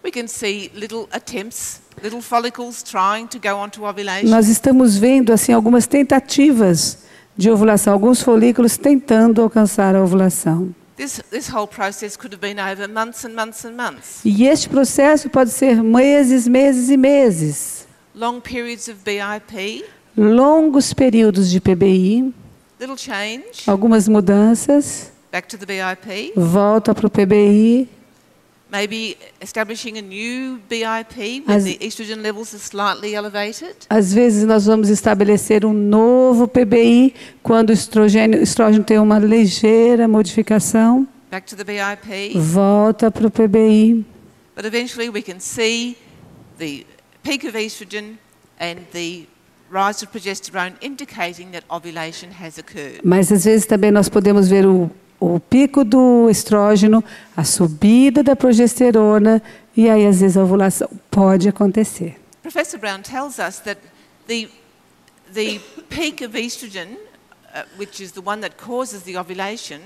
We can see little attempts, little follicles trying to go on to ovulation. Nós estamos vendo assim algumas tentativas de ovulação, alguns folículos tentando alcançar a ovulação. This whole process could have been over months and months and months. E este processo pode ser meses, meses e meses. Long periods of BIP, Longos períodos de PBI, little change, algumas mudanças, back to the BIP, volta para o PBI, maybe establishing a new BIP when the estrogen levels are slightly elevated. às vezes nós vamos estabelecer um novo PBI quando o estrógeno tem uma ligeira modificação, Back to the BIP, volta para o PBI. but eventually we can see the peak of estrogen and the rise of progesterone indicating that ovulation has occurred. Mas às vezes também nós podemos ver o pico do estrógeno, a subida da progesterona e aí às vezes a ovulação pode acontecer. Professor Brown tells us that the peak of estrogen, which is the one that causes the ovulation,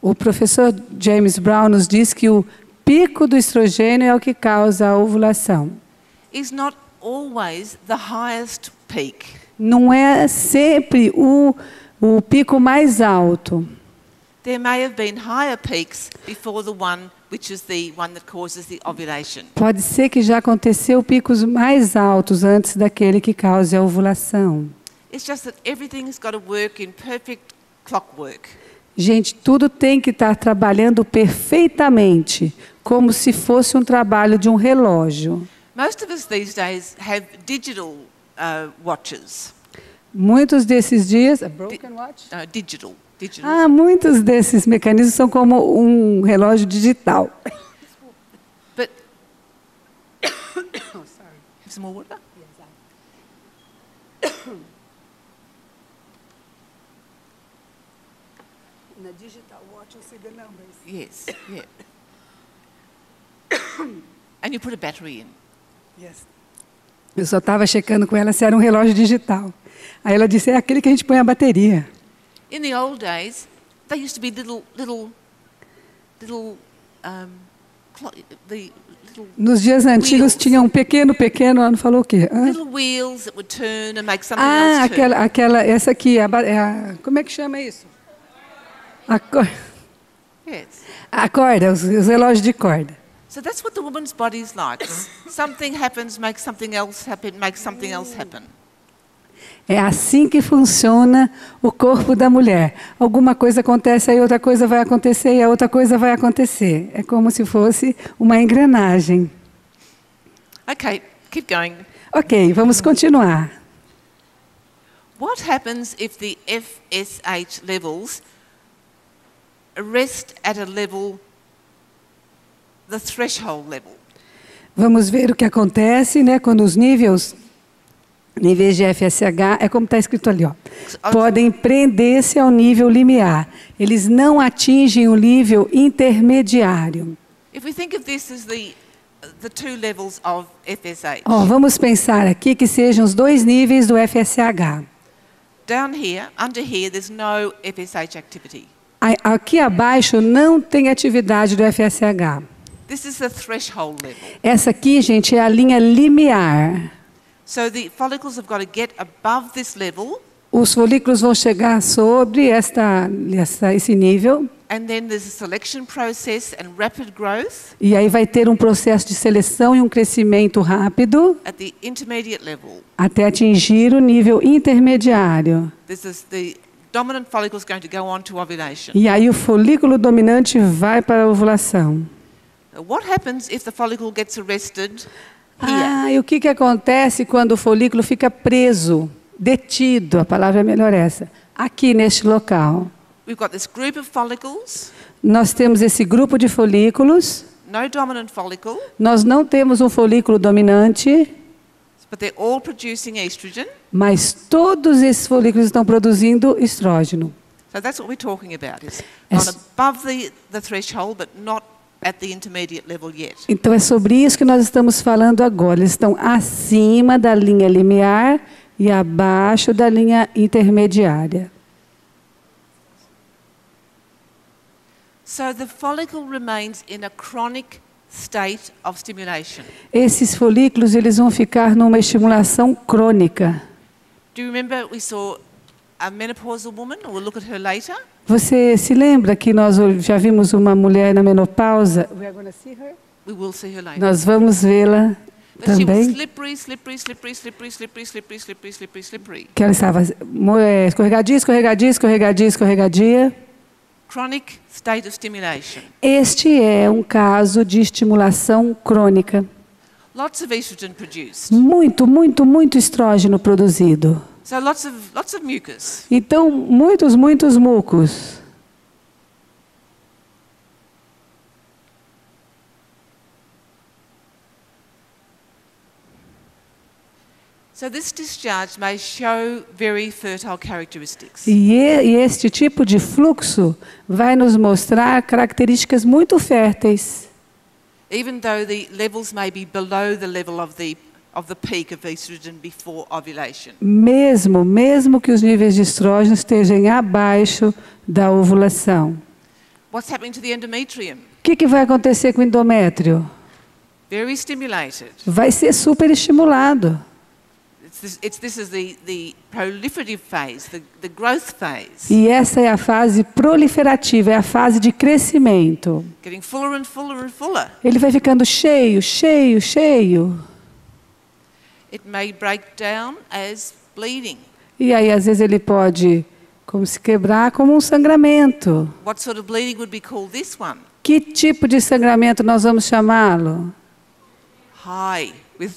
O professor James Brown nos diz que o pico do estrogênio é o que causa a ovulação. is not always the highest peak. Não é sempre o pico mais alto. There may have been higher peaks before the one which is the one that causes the ovulation. Pode ser que já aconteceu picos mais altos antes daquele que cause a ovulação. It's just that everything's got to work in perfect clockwork. Gente, tudo tem que estar trabalhando perfeitamente, como se fosse um trabalho de um relógio. Most of us these days have digital watches. Muitos desses dias... A broken watch? Digital digital. Muitos desses mecanismos são como um relógio digital. But some more water? Na digital watch, you see the numbers. Yes, yeah. And you put a battery in. Yes. Eu só estava checando com ela se era um relógio digital. Aí ela disse, é aquele que a gente põe a bateria. In the old days, they used to be little Nos dias antigos wheels. tinha um pequeno, ela não falou o quê? little wheels that would turn and make something else turn. Essa aqui, como é que chama isso? Yes. A corda, os relógios de corda. So that's what the woman's body is like. Something happens, makes something else happen, makes something else happen. É assim que funciona o corpo da mulher. Alguma coisa acontece, aí outra coisa vai acontecer, e a outra coisa vai acontecer. É como se fosse uma engrenagem. Okay, keep going. Ok, vamos continuar. What happens if the FSH levels rest at a level, the threshold level? Vamos ver o que acontece, né, quando os níveis de FSH, é como está escrito ali, ó, podem prender-se ao nível limiar. Eles não atingem o nível intermediário. If we think of this as the two levels of FSH, Vamos pensar aqui que sejam os dois níveis do FSH. down here, under here, there's no FSH activity. Aqui abaixo não tem atividade do FSH. This is the threshold level. Essa aqui, gente, é a linha limiar. So the follicles have got to get above this level, Os folículos vão chegar sobre esse nível, and then there's a selection process and rapid growth e aí vai ter um processo de seleção e um crescimento rápido at the intermediate level. até atingir o nível intermediário. The dominant follicle is going to go on to ovulation. E aí o folículo dominante vai para a ovulação. What happens if the follicle gets arrested here? E o que acontece quando o folículo fica preso, detido, a palavra é melhor essa, aqui neste local? We've got this group of follicles, Nós temos esse grupo de folículos, no dominant follicle, nós não temos um folículo dominante, but they're all producing estrogen. mas todos esses folículos estão produzindo estrógeno. So that's what we're talking about, is Yes. not above the threshold, but not at the intermediate level yet. Então é sobre isso que nós estamos falando agora. Eles estão acima da linha limiar e abaixo da linha intermediária. So the follicle remains in a chronic state of stimulation. Esses folículos eles vão ficar numa estimulação crônica. Do you remember we saw a menopausal woman? We'll look at her later. Você se lembra que nós já vimos uma mulher na menopausa? We will see her later. Nós vamos vê-la But she was também. slippery, slippery, slippery, slippery, slippery, slippery, slippery, slippery, slippery. Que ela estava escorregadia, escorregadia, escorregadia, escorregadia. Chronic state of stimulation. Este é um caso de estimulação crônica. Lots of estrogen produced. Muito, muito, muito estrógeno produzido. So lots of mucus. Então, muitos, muitos mucos. So this discharge may show very fertile characteristics. E este tipo de fluxo vai nos mostrar características muito férteis. Even though the levels may be below the level of the peak of estrogen before ovulation. Mesmo que os níveis de estrógeno estejam abaixo da ovulação. What's happening to the endometrium? O que vai acontecer com o endométrio? Very stimulated. Vai ser super estimulado. This is the proliferative phase, the growth phase. E essa é a fase proliferativa, é a fase de crescimento. Getting fuller and fuller and fuller. Ele vai ficando cheio, cheio, cheio. It may break down as bleeding. E aí, às vezes, ele pode se quebrar como um sangramento. What sort of bleeding would we call this one? Que tipo de sangramento nós vamos chamá-lo? High, with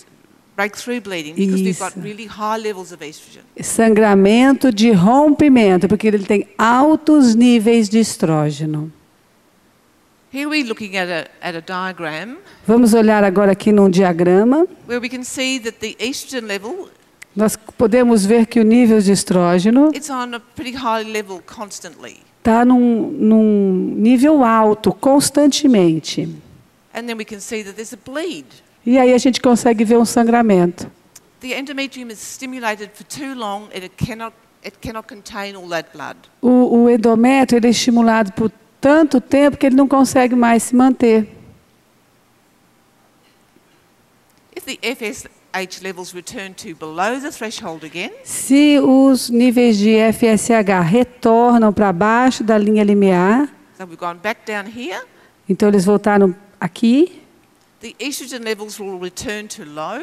breakthrough bleeding, because we've got Isso. really high levels of estrogen. Sangramento de rompimento, porque ele tem altos níveis de estrógeno. Here we're looking at a diagram Vamos olhar agora aqui num diagrama. where we can see that the estrogen level, Nós podemos ver que o nível de estrógeno it's on a pretty high level constantly. está num nível alto, constantemente. And then we can see that there's a bleed. E aí a gente consegue ver um sangramento. The endometrium is stimulated for too long and it cannot contain all that blood. O endométrio ele é estimulado por tanto tempo que ele não consegue mais se manter. If the FSH levels return to below the threshold again, Se os níveis de FSH retornam para baixo da linha limiar, so we've gone back down here, então eles voltaram aqui, the estrogen levels will return to low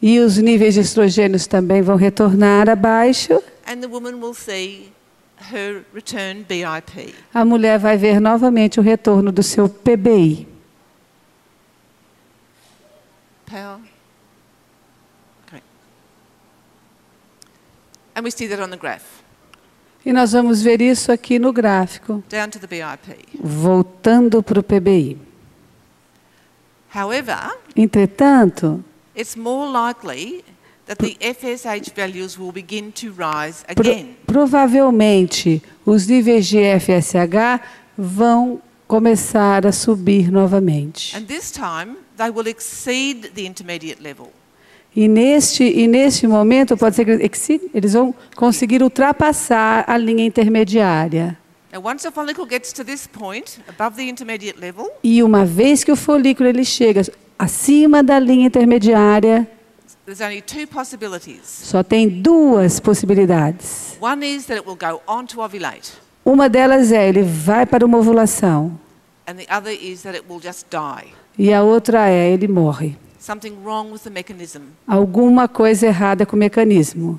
e os níveis de estrogênios também vão retornar abaixo, and the woman will see her return BIP. a mulher vai ver novamente o retorno do seu PBI. Power. Okay. And we see that on the graph, E nós vamos ver isso aqui no gráfico, down to the BIP. voltando para o PBI. However, Entretanto, it's more likely that the FSH values will begin to rise again. provavelmente os níveis de FSH vão começar a subir novamente. And this time, they will exceed the intermediate level. E neste momento, pode ser que eles vão conseguir ultrapassar a linha intermediária. Now, once the follicle gets to this point, above the intermediate level, E uma vez que o folículo ele chega acima da linha intermediária, there's only two possibilities. só tem duas possibilidades. One is that it will go on to ovulate, Uma delas é ele vai para uma ovulação and the other is that it will just die. e a outra é ele morre. Something wrong with the mechanism. Alguma coisa errada com o mecanismo.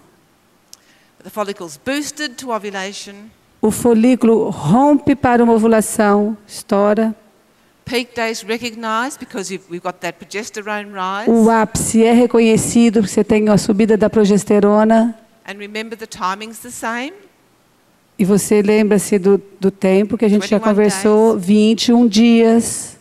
The follicle's boosted to ovulation, O folículo rompe para uma ovulação, estoura. peak days recognized because we've got that progesterone rise. O ápice é reconhecido, porque você tem a subida da progesterona. And remember, the timing's the same. E você lembra-se do tempo que a gente já 21 conversou, 21 dias.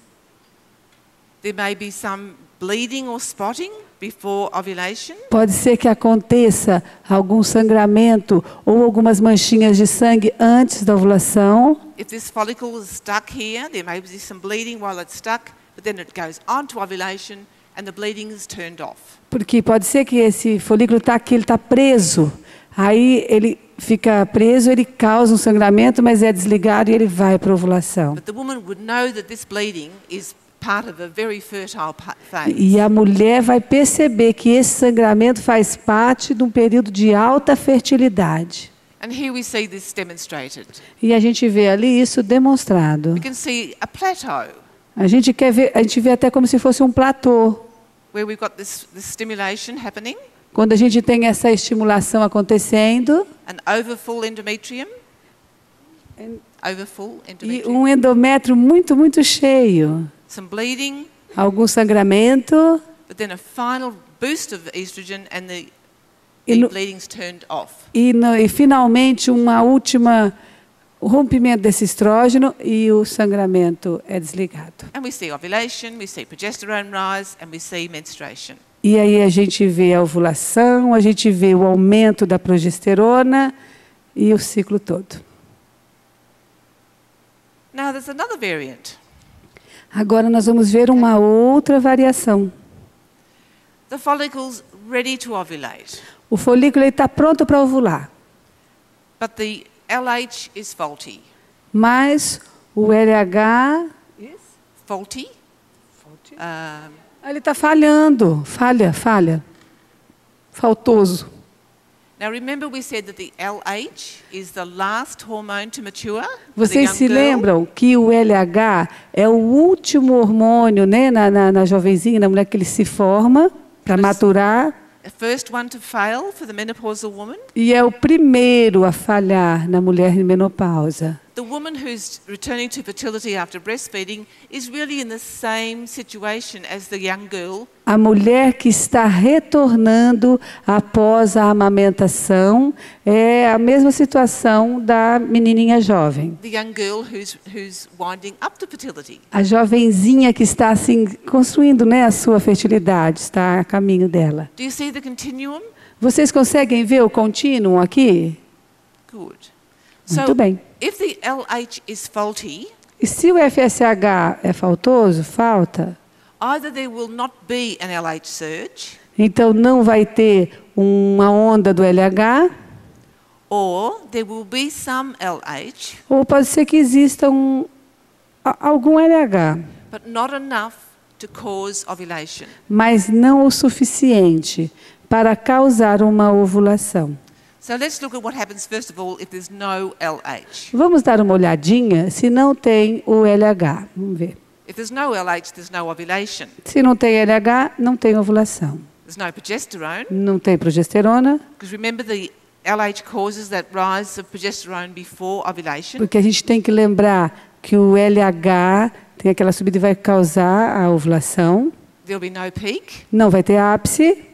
There may be some bleeding or spotting before ovulation. Pode ser que aconteça algum sangramento ou algumas manchinhas de sangue antes da ovulação. If this follicle is stuck here, there may be some bleeding while it's stuck, but then it goes on to ovulation and the bleeding is turned off. Porque pode ser que esse folículo está aqui, ele está preso. Aí ele fica preso, ele causa um sangramento, mas é desligado e ele vai para a ovulação. But the woman would know that this bleeding is part of a very fertile phase. E a mulher vai perceber que esse sangramento faz parte de um período de alta fertilidade. And here we see this demonstrated. E a gente vê ali isso demonstrado. We can see a plateau A gente vê até como se fosse um platô. where we've got this stimulation happening, Quando a gente tem essa estimulação acontecendo an overfull endometrium, overfull e endometrium, um endométrio muito, muito cheio. some bleeding, Algum sangramento but then a final boost of estrogen and the e, no, bleeding's turned off. e finalmente o rompimento desse estrógeno e o sangramento é desligado. And we see ovulation, we see progesterone rise, and we see menstruation. E aí a gente vê a ovulação, a gente vê o aumento da progesterona e o ciclo todo. Now there's another variant. Agora nós vamos ver uma outra variação. The follicle's ready to ovulate, O folículo está pronto para ovular, but the LH is faulty. mas o LH Faulty? ele está falhando, falha, faltoso. Now remember we said that the LH is the last hormone to mature for the Vocês young se girl. lembram que o LH é o último hormônio, né, na jovenzinha, na mulher que ele se forma para maturar, The first one to fail for the menopausal woman. e é o primeiro a falhar na mulher em menopausa. the woman who's returning to fertility after breastfeeding is really in the same situation as the young girl. A mulher que está retornando após a amamentação é a mesma situação da menininha jovem. The young girl who's winding up to fertility. A jovenzinha que está assim construindo, né, a sua fertilidade, está a caminho dela. Do you see the continuum? Vocês conseguem ver o contínuo aqui? Good. Muito bem. If the LH is faulty, E se o FSH é faltoso, falta, either there will not be an LH surge, então não vai ter uma onda do LH, or there will be some LH, ou pode ser que exista algum LH, but not enough to cause ovulation. mas não o suficiente para causar uma ovulação. So let's look at what happens first of all if there's no LH. Vamos dar uma olhadinha se não tem o LH. Vamos ver. If there's no LH, there's no ovulation. Se não tem LH, não tem ovulação. There's no progesterone, Não tem progesterona, because remember the LH causes that rise of progesterone before ovulation. porque a gente tem que lembrar que o LH tem aquela subida e vai causar a ovulação. There'll be no peak, Não vai ter ápice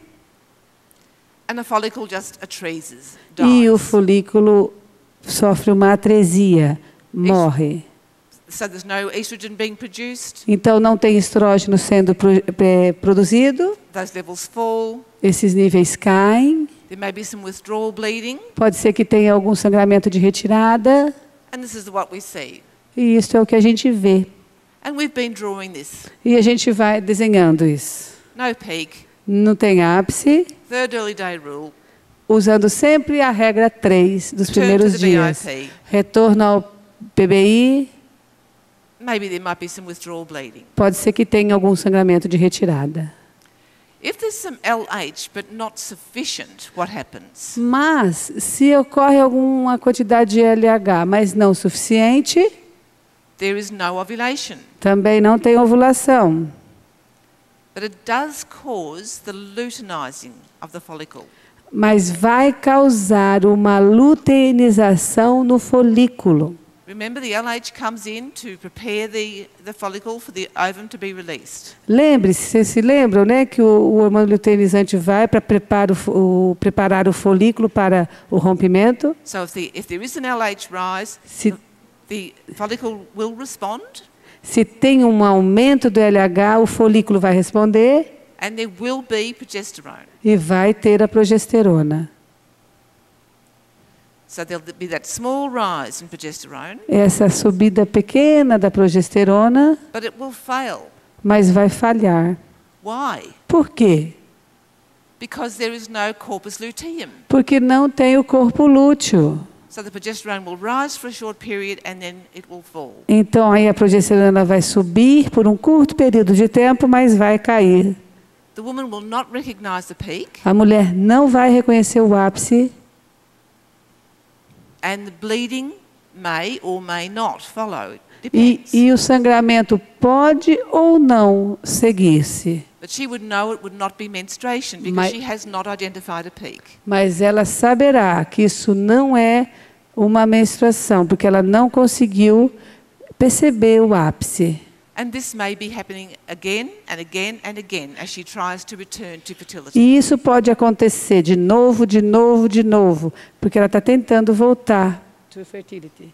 and the follicle just atreses, e o dies. folículo sofre uma atresia, morre. So there's no estrogen being produced, Então não tem estrógeno sendo produzido, those levels fall, esses níveis caem, there may be some withdrawal bleeding, pode ser que tenha algum sangramento de retirada, and this is what we see. e isso é o que a gente vê. And we've been drawing this. E a gente vai desenhando isso. No peak, Não tem ápice, third early day rule, usando sempre a regra 3 dos return to primeiros the dias. BIP. Retorno ao PBI, Maybe there might be some withdrawal bleeding. pode ser que tenha algum sangramento de retirada. If there's some LH but not sufficient, what happens? Mas, se ocorre alguma quantidade de LH, mas não suficiente, There is no ovulation, também não tem ovulação. but it does cause the luteinizing of the follicle. Mas vai causar uma luteinização no folículo. Remember, the LH comes in to prepare the follicle for the ovum to be released. Lembre-se, vocês se lembram, né, que o hormônio luteinizante vai para preparar o folículo para o rompimento? So if there is an LH rise, Se, the follicle will respond, se tem um aumento do LH, o folículo vai responder and there will be progesterone. e vai ter a progesterona. So there'll be that small rise in progesterone, Essa subida pequena da progesterona, but it will fail. mas vai falhar. Why? Por quê? Because there is no corpus luteum. Porque não tem o corpo lúteo. So the progesterone will rise for a short period and then it will fall. Então aí a progesterona vai subir por um curto período de tempo, mas vai cair. The woman will not recognize the peak, A mulher não vai reconhecer o ápice and the bleeding may or may not follow. It depends. e o sangramento pode ou não seguir-se. But she would know it would not be menstruation because Mas- she has not identified a peak. Mas ela saberá que isso não é uma menstruação, porque ela não conseguiu perceber o ápice. And this may be happening again and again and again as she tries to return to fertility. E isso pode acontecer de novo, de novo, de novo, porque ela está tentando voltar To fertility.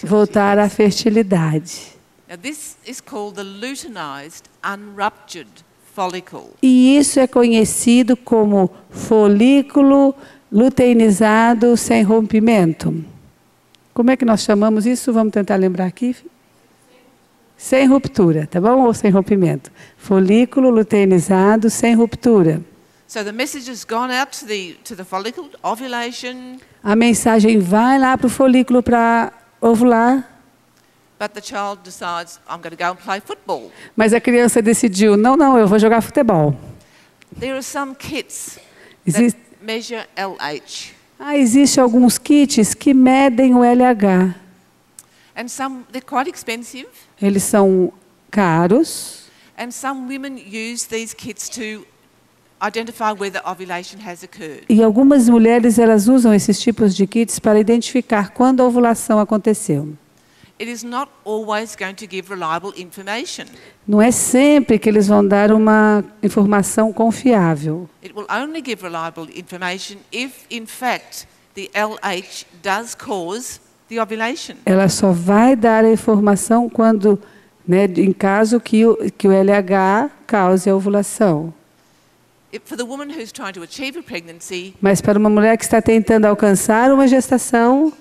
voltar à fertilidade. Now this is called the luteinized unruptured follicle. E isso é conhecido como folículo luteinizado sem rompimento. Como é que nós chamamos isso? Vamos tentar lembrar aqui. Sem ruptura, tá bom? Ou sem rompimento. Folículo luteinizado sem ruptura. So the message has gone out to the follicle, ovulation, A mensagem vai lá para o folículo para ovular, but the child decides, I'm going to go and play football. mas a criança decidiu, não, eu vou jogar futebol. There are some kits Existe, that measure LH, existe alguns kits que medem o LH. and they're quite expensive, Eles são caros and some women use these kits to identify whether ovulation has occurred. E algumas mulheres elas usam esses tipos de kits para identificar quando a ovulação aconteceu. It is not always going to give reliable information. Não é sempre que eles vão dar uma informação confiável. It will only give reliable information if, in fact, the LH does cause the ovulation. Ela só vai dar a informação quando, né, em caso que o LH cause a ovulação. For the woman who's trying to achieve a pregnancy, Mas para uma mulher que está tentando alcançar uma gestação,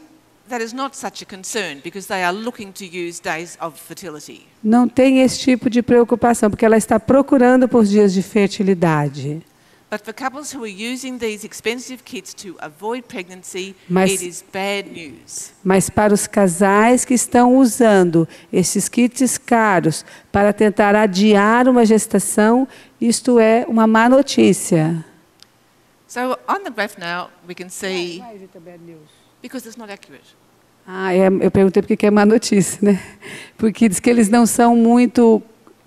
that is not such a concern because they are looking to use days of fertility. não tem esse tipo de preocupação, porque ela está procurando por dias de fertilidade. But for couples who are using these expensive kits to avoid pregnancy, Mas- it is bad news. Mas para os casais que estão usando esses kits caros para tentar adiar uma gestação, isto é uma má notícia. So on the graph now, we can see, because it's not accurate. Eu perguntei por que é má notícia, né? Porque diz que eles não são muito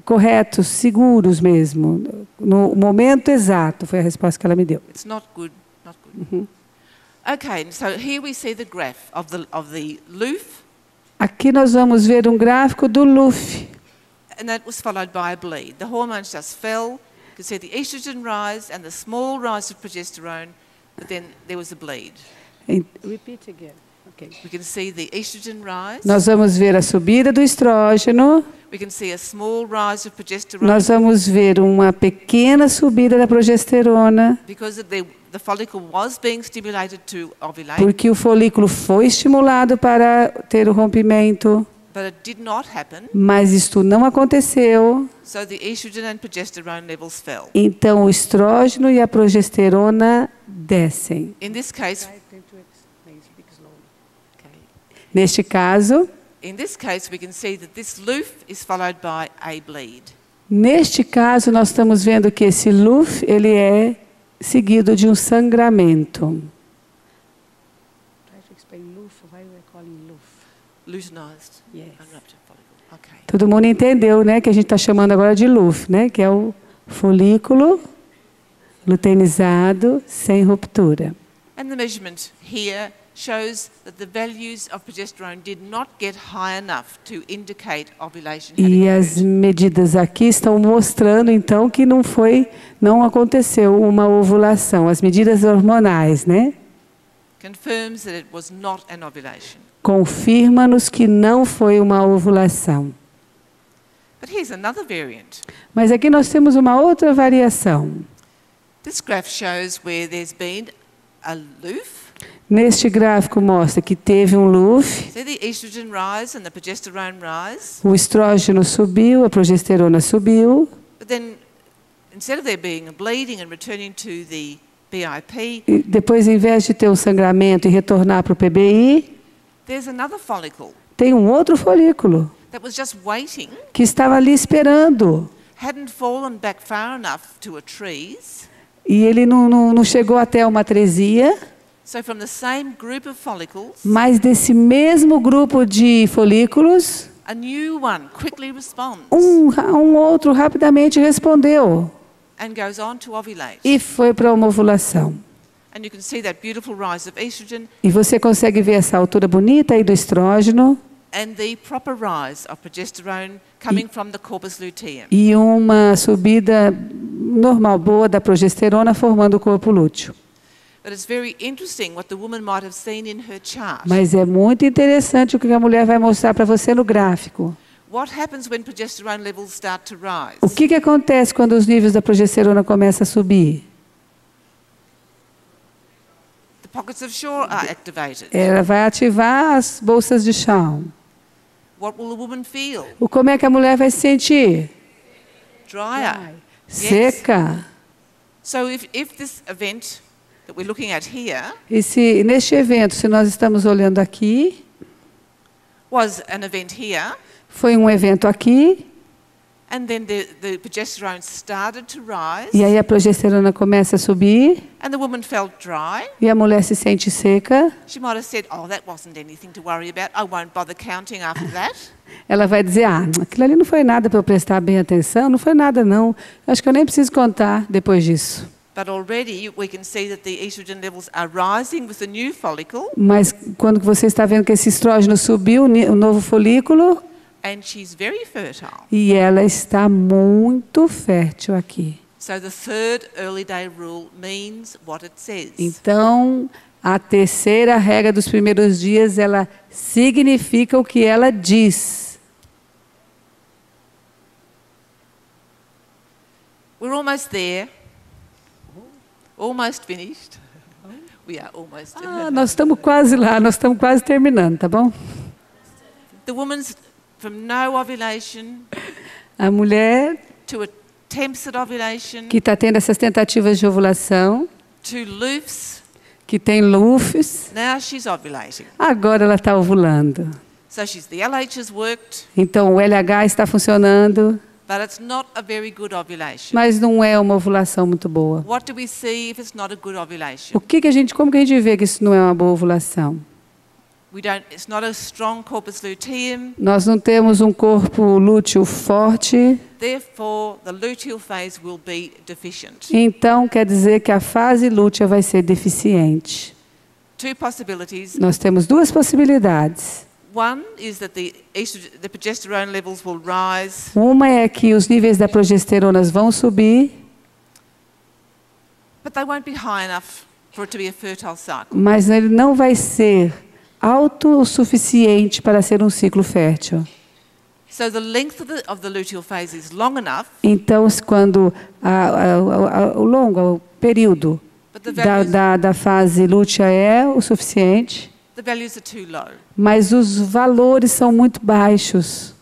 corretos, seguros mesmo. No momento exato, foi a resposta que ela me deu. It's not good, not good. Okay, so here we see the graph of the LUF, Aqui nós vamos ver um gráfico do LUF. and that was followed by a bleed. The hormones just fell. You can see the estrogen rise and the small rise of progesterone, but then there was a bleed. Repeat again. Okay. We can see the estrogen rise. Nós vamos ver a subida do estrógeno. We can see a small rise of progesterone Nós vamos ver uma pequena subida da progesterona, because the follicle was being stimulated to ovulate, porque o folículo foi estimulado para ter o rompimento, but it did not happen. mas isto não aconteceu. So the estrogen and progesterone levels fell. Então o estrógeno e a progesterona descem. In this case, Neste caso, we can see that this LUF is followed by a bleed. nós estamos vendo que esse LUF ele é seguido de um sangramento. Luteinized Yes. unruptured follicle. Okay. Todo mundo entendeu, né, que a gente está chamando agora de LUF, né, que é o folículo luteinizado sem ruptura. And the measurement here shows that the values of progesterone did not get high enough to indicate ovulation had E as occurred. medidas aqui estão mostrando então que não aconteceu uma ovulação. As medidas hormonais, né? Confirms that it was not an ovulation. Confirma-nos que não foi uma ovulação. But here's another variant. Mas aqui nós temos uma outra variação. This graph shows where there's been a LUF. Neste gráfico mostra que teve um LUF, See the estrogen rise and the progesterone rise? o estrógeno subiu, a progesterona subiu, But then, instead of there being a bleeding and returning to the BIP, e depois, em vez de ter um sangramento e retornar para o PBI, there's another follicle tem um outro folículo that was just waiting, que estava ali esperando. hadn't fallen back far enough to a trees. E ele não chegou até uma atresia, So from the same group of follicles, mas desse mesmo grupo de folículos, a new one quickly responds um outro rapidamente respondeu and goes on to ovulate. e foi para uma ovulação. And you can see that beautiful rise of estrogen E você consegue ver essa altura bonita aí do estrógeno and the proper rise of progesterone coming from the corpus luteum. e uma subida normal, boa da progesterona formando o corpo lúteo. But it's very interesting what the woman might have seen in her chart. Mas é muito interessante o que a mulher vai mostrar para você no gráfico. What happens when progesterone levels start to rise? O que acontece quando os níveis da progesterona começam a subir? The pockets of Shore are activated. Ela vai ativar as bolsas de chão. What will the woman feel? Como é que a mulher vai se sentir? Drier. Seca. So if this event that we're looking at here E neste evento, se nós estamos olhando aqui, was an event here, foi um evento aqui, and then the progesterone started to rise, e aí a progesterona começa a subir, and the woman felt dry, e a mulher se sente seca, she might have said, oh, that wasn't anything to worry about. I won't bother counting after that. ela vai dizer, aquilo ali não foi nada para eu prestar bem atenção, não foi nada não, acho que eu nem preciso contar depois disso. But already we can see that the estrogen levels are rising with the new follicle, Mas quando você está vendo que esse estrógeno subiu, o novo folículo, and she's very fertile. e ela está muito fértil aqui. So the third early day rule means what it says. Então, a terceira regra dos primeiros dias, ela significa o que ela diz. We're almost there. Almost finished. We are almost. Nós estamos quase lá, nós estamos quase terminando, tá bom? The woman's from no ovulation A mulher to attempts at ovulation que está tendo essas tentativas de ovulação, to loofs. que tem LUFs, Now she's ovulating. agora ela está ovulando. So the LH has worked, Então, o LH está funcionando, but it's not a very good ovulation. mas não é uma ovulação muito boa. What do we see if it's not a good ovulation? Como que a gente vê que isso não é uma boa ovulação? It's not a strong corpus luteum, Nós não temos um corpo lúteo forte, therefore the luteal phase will be deficient. então quer dizer que a fase lútea vai ser deficiente. Two possibilities. Nós temos duas possibilidades. One is that the progesterone levels will rise, Uma é que os níveis da progesterona vão subir, but they won't be high enough for it to be a fertile cycle. mas ele não vai ser alto o suficiente para ser um ciclo fértil. So the length of the luteal phase is long enough, Então, quando o período but the values, da fase lútea é o suficiente, the values are too low. mas os valores são muito baixos.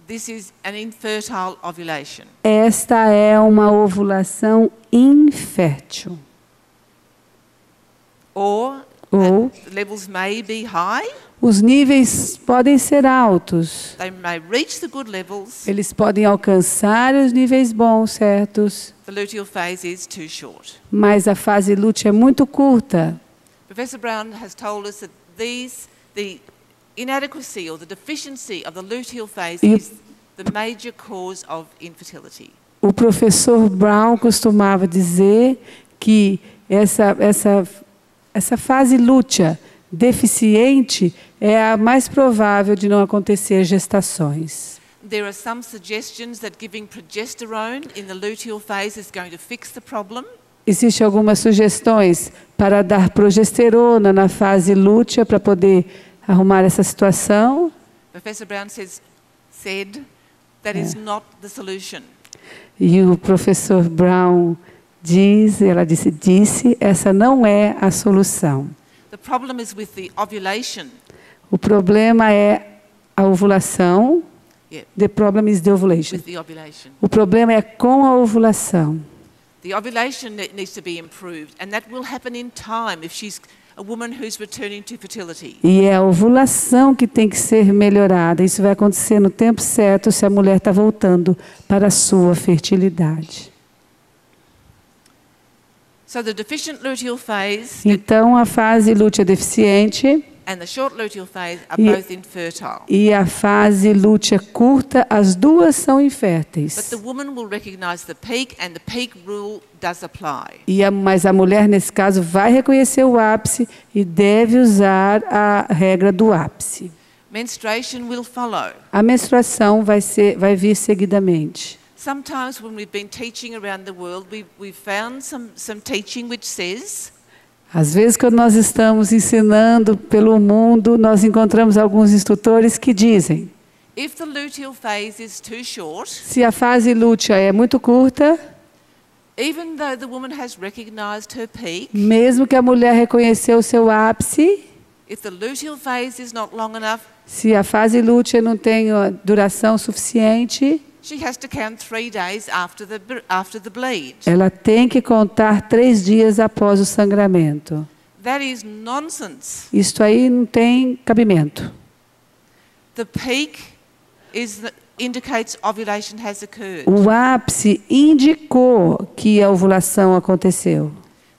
This is an infertile ovulation. Esta é uma ovulação infértil. Or Ou the levels may be high, os níveis podem ser altos. they may reach the good levels, Eles podem alcançar os níveis bons, certos, the luteal phase is too short. mas a fase lútea é muito curta. Professor Brown has told us that the inadequacy or the deficiency of the luteal phase is the major cause of infertility. O professor Brown costumava dizer que essa fase lútea deficiente é a mais provável de não acontecer gestações. There are some suggestions that giving progesterone in the luteal phase is going to fix the problem. Existem algumas sugestões para dar progesterona na fase lútea para poder arrumar essa situação. Professor Brown said that is not the solution. E o professor Brown disse, essa não é a solução. The problem is with the ovulation. O problema é a ovulação. Yeah, The problem is the ovulation. with the ovulation. O problema é com a ovulação. The ovulation needs to be improved, and that will happen in time if she's a woman who's returning to fertility. E é a ovulação que tem que ser melhorada. Isso vai acontecer no tempo certo se a mulher está voltando para a sua fertilidade. So the deficient luteal phase Então, a fase lútea deficiente and the short luteal phase are E- both infertile. e a fase lútea curta, as duas são But inférteis. the woman will recognize the peak, and the peak rule does apply. Mas a mulher, nesse caso, vai reconhecer o ápice e deve usar a regra do ápice. Menstruation will follow. A menstruação vai vir seguidamente. Sometimes when we've been teaching around the world, we've found some teaching which says Às vezes, quando nós estamos ensinando pelo mundo, nós encontramos alguns instrutores que dizem: if the luteal phase is too short, se a fase lútea é muito curta, even though the woman has recognized her peak, mesmo que a mulher reconheceu o seu ápice, if the luteal phase is not long enough, se a fase lútea não tem duração suficiente, she has to count 3 days after the bleed. ela tem que contar 3 dias após o sangramento. That is nonsense. Isto aí não tem cabimento. The peak indicates ovulation has occurred. O ápice indicou que a ovulação aconteceu.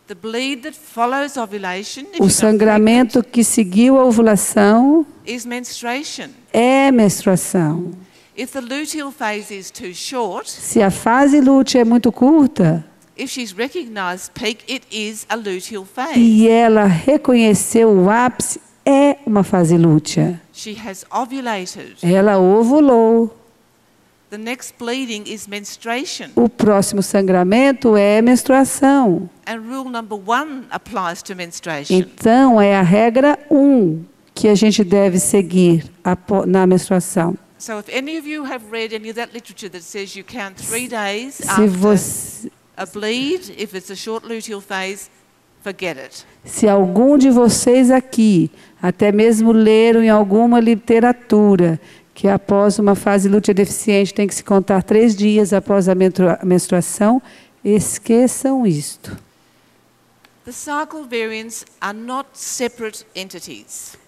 The bleed that follows ovulation, if O you're not sangramento que seguiu a ovulação pregnant, is menstruation. é menstruação. If the luteal phase is too short, Se a fase lútea é muito curta, if she's recognized peak, it is a luteal phase. E ela reconheceu o ápice, é uma fase lútea. She has ovulated. Ela ovulou. The next bleeding is menstruation. O próximo sangramento é menstruação. And rule number 1 applies to menstruation. Então, é a regra 1 que a gente deve seguir na menstruação. So if any of you have read any of that literature that says you count 3 days Se after você, a bleed, if it's a short luteal phase, forget it. se algum de vocês aqui, até mesmo leram em alguma literatura, que após uma fase lútea deficiente tem que se contar 3 dias após a menstruação, esqueçam isto. The cycle variants are not separate entities.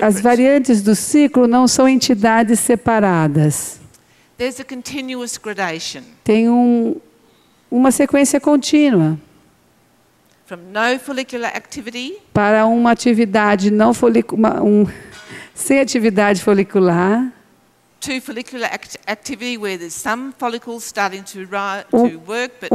As variantes do ciclo não são entidades separadas. There's a continuous gradation. Tem uma sequência contínua. From no follicular activity Para uma atividade não sem atividade folicular, to follicular activity where there's some follicles starting to work, but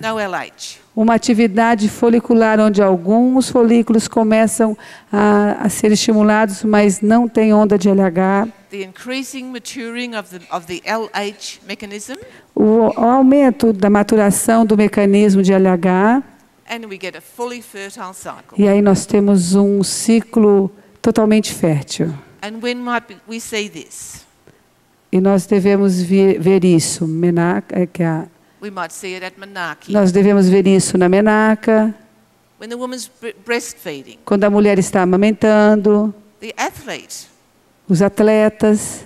no LH. uma atividade folicular onde alguns folículos começam a ser estimulados, mas não tem onda de LH. The increasing maturing of the LH mechanism, O aumento da maturação do mecanismo de LH, and we get a fully fertile cycle. e aí nós temos um ciclo totalmente fértil. And when might we see this? E nós devemos ver isso, We might see it at menarche. nós devemos ver isso na menaca, When the woman's breastfeeding, quando a mulher está amamentando, the athlete, os atletas,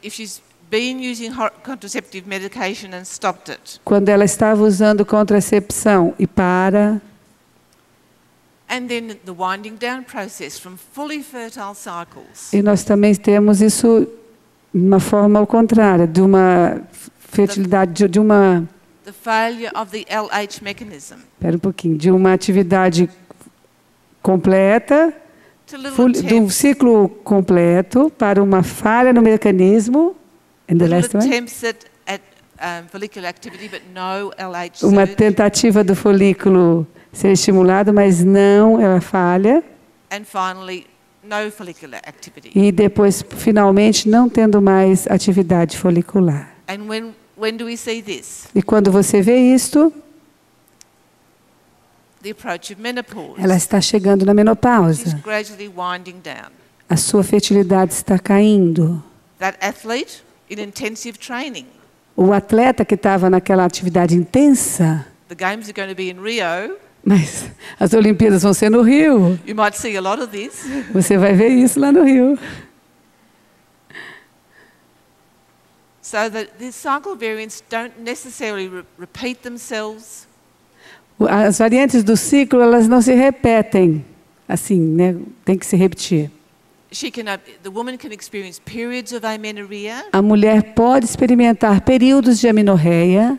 if she's been using contraceptive medication and stopped it. quando ela estava usando contracepção e para. And then the winding down process from fully fertile cycles. E nós também temos isso de uma forma ao contrário, de uma fertilidade, de uma... The failure of the LH mechanism. Espera um pouquinho, de uma atividade completa, de um ciclo completo para uma falha no mecanismo. Attempts at follicular activity, but no LH Uma surge. tentativa do folículo ser estimulado, mas não é falha. And finally, no follicular activity. E depois, finalmente, não tendo mais atividade folicular. And when do we see this? E quando você vê isto, The approach of menopause. ela está chegando na She's menopausa. gradually winding down. A sua fertilidade está caindo. That athlete in intensive training. O atleta que estava naquela atividade intensa, The games are going to be in Rio. mas as Olimpíadas vão ser no Rio. You might see a lot of this. Você vai ver isso lá no Rio. So that the cycle variants don't necessarily repeat themselves. As variantes do ciclo, elas não se repetem assim, né? Tem que se repetir. The woman can experience periods of amenorrhea, A mulher pode experimentar períodos de amenorreia,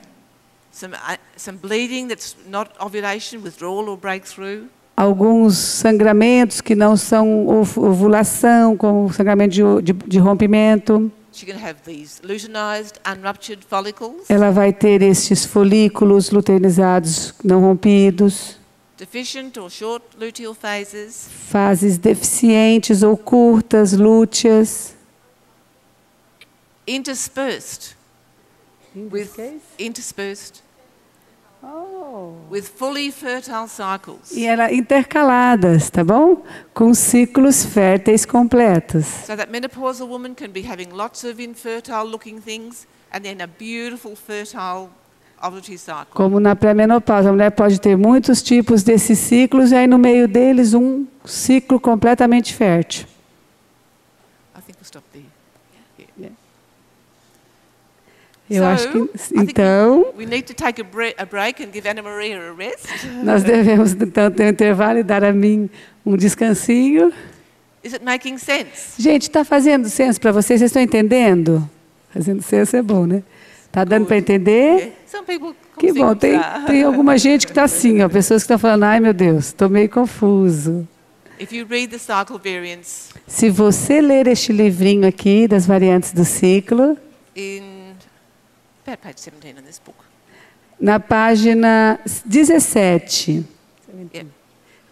some bleeding that's not ovulation, withdrawal or breakthrough. alguns sangramentos que não são ovulação, como sangramento de rompimento. She can have these luteinized, unruptured follicles, Ela vai ter estes folículos luteinizados não rompidos, deficient or short luteal phases, fases deficientes ou curtas, lúteas. interspersed with fully fertile cycles. E ela intercaladas, tá bom? Com ciclos férteis completos. So that menopausal woman can be having lots of infertile looking things and then a beautiful fertile ovulatory cycle. Como na pré-menopausa, a mulher pode ter muitos tipos desses ciclos e aí no meio deles um ciclo completamente fértil. I think we'll stop there. Eu acho que I think então we need to take a break and give Anna Maria a rest. nós devemos então ter um intervalo e dar a mim um descansinho. Is it making sense? Gente, está fazendo senso para vocês? Vocês estão entendendo? Fazendo senso é bom, né? Está dando para entender? Yeah. Some people Que bom, tem alguma gente que está assim, ó, pessoas que estão falando, ai meu Deus, estou meio confuso. If you read the cycle variants Se você ler este livrinho aqui das variantes do ciclo, in about page 17 in this book. Na página 17. Yeah.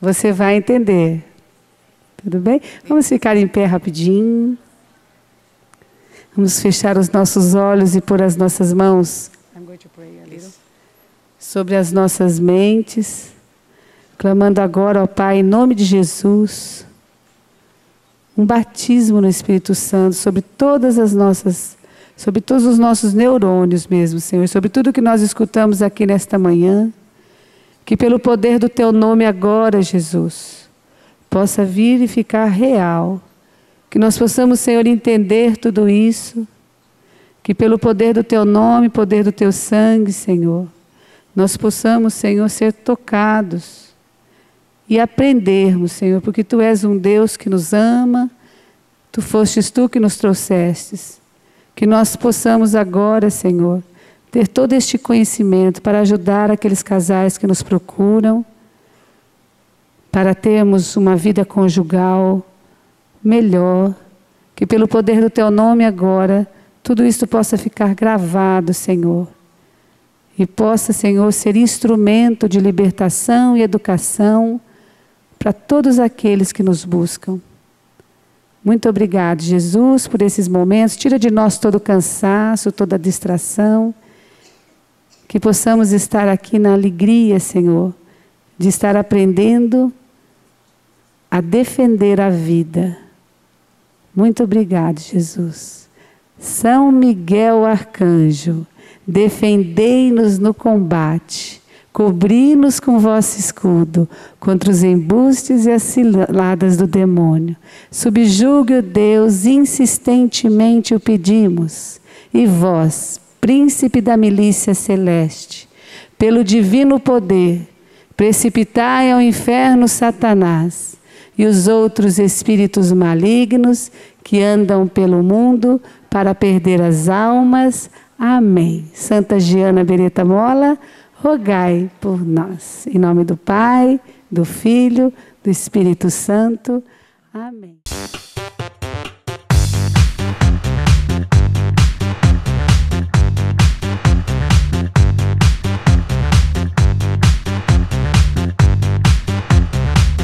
Você vai entender. Tudo bem? Vamos ficar em pé rapidinho. Vamos fechar os nossos olhos e pôr as nossas mãos sobre as nossas mentes, clamando agora ao Pai, em nome de Jesus, um batismo no Espírito Santo sobre todos os nossos neurônios mesmo, Senhor, sobre tudo que nós escutamos aqui nesta manhã, que pelo poder do Teu nome agora, Jesus, possa vir e ficar real, que nós possamos, Senhor, entender tudo isso, que pelo poder do Teu nome, poder do Teu sangue, Senhor, nós possamos, Senhor, ser tocados e aprendermos, Senhor, porque Tu és um Deus que nos ama, fostes Tu que nos trouxestes, que nós possamos agora, Senhor, ter todo este conhecimento para ajudar aqueles casais que nos procuram, para termos uma vida conjugal melhor, que pelo poder do Teu nome agora, tudo isso possa ficar gravado, Senhor, e possa, Senhor, ser instrumento de libertação e educação para todos aqueles que nos buscam. Muito obrigado, Jesus, por esses momentos. Tira de nós todo o cansaço, toda a distração, que possamos estar aqui na alegria, Senhor, de estar aprendendo a defender a vida. Muito obrigado, Jesus. São Miguel Arcanjo, defendei-nos no combate, cobri-nos com vosso escudo contra os embustes e as ciladas do demônio. Subjugue-o, Deus, insistentemente o pedimos. E vós, príncipe da milícia celeste, pelo divino poder, precipitai ao inferno Satanás e os outros espíritos malignos que andam pelo mundo para perder as almas. Amém. Santa Giana Beretta Molla, rogai por nós. Em nome do Pai, do Filho, do Espírito Santo. Amém.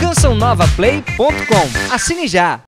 CançãoNovaPlay.com. Assine já!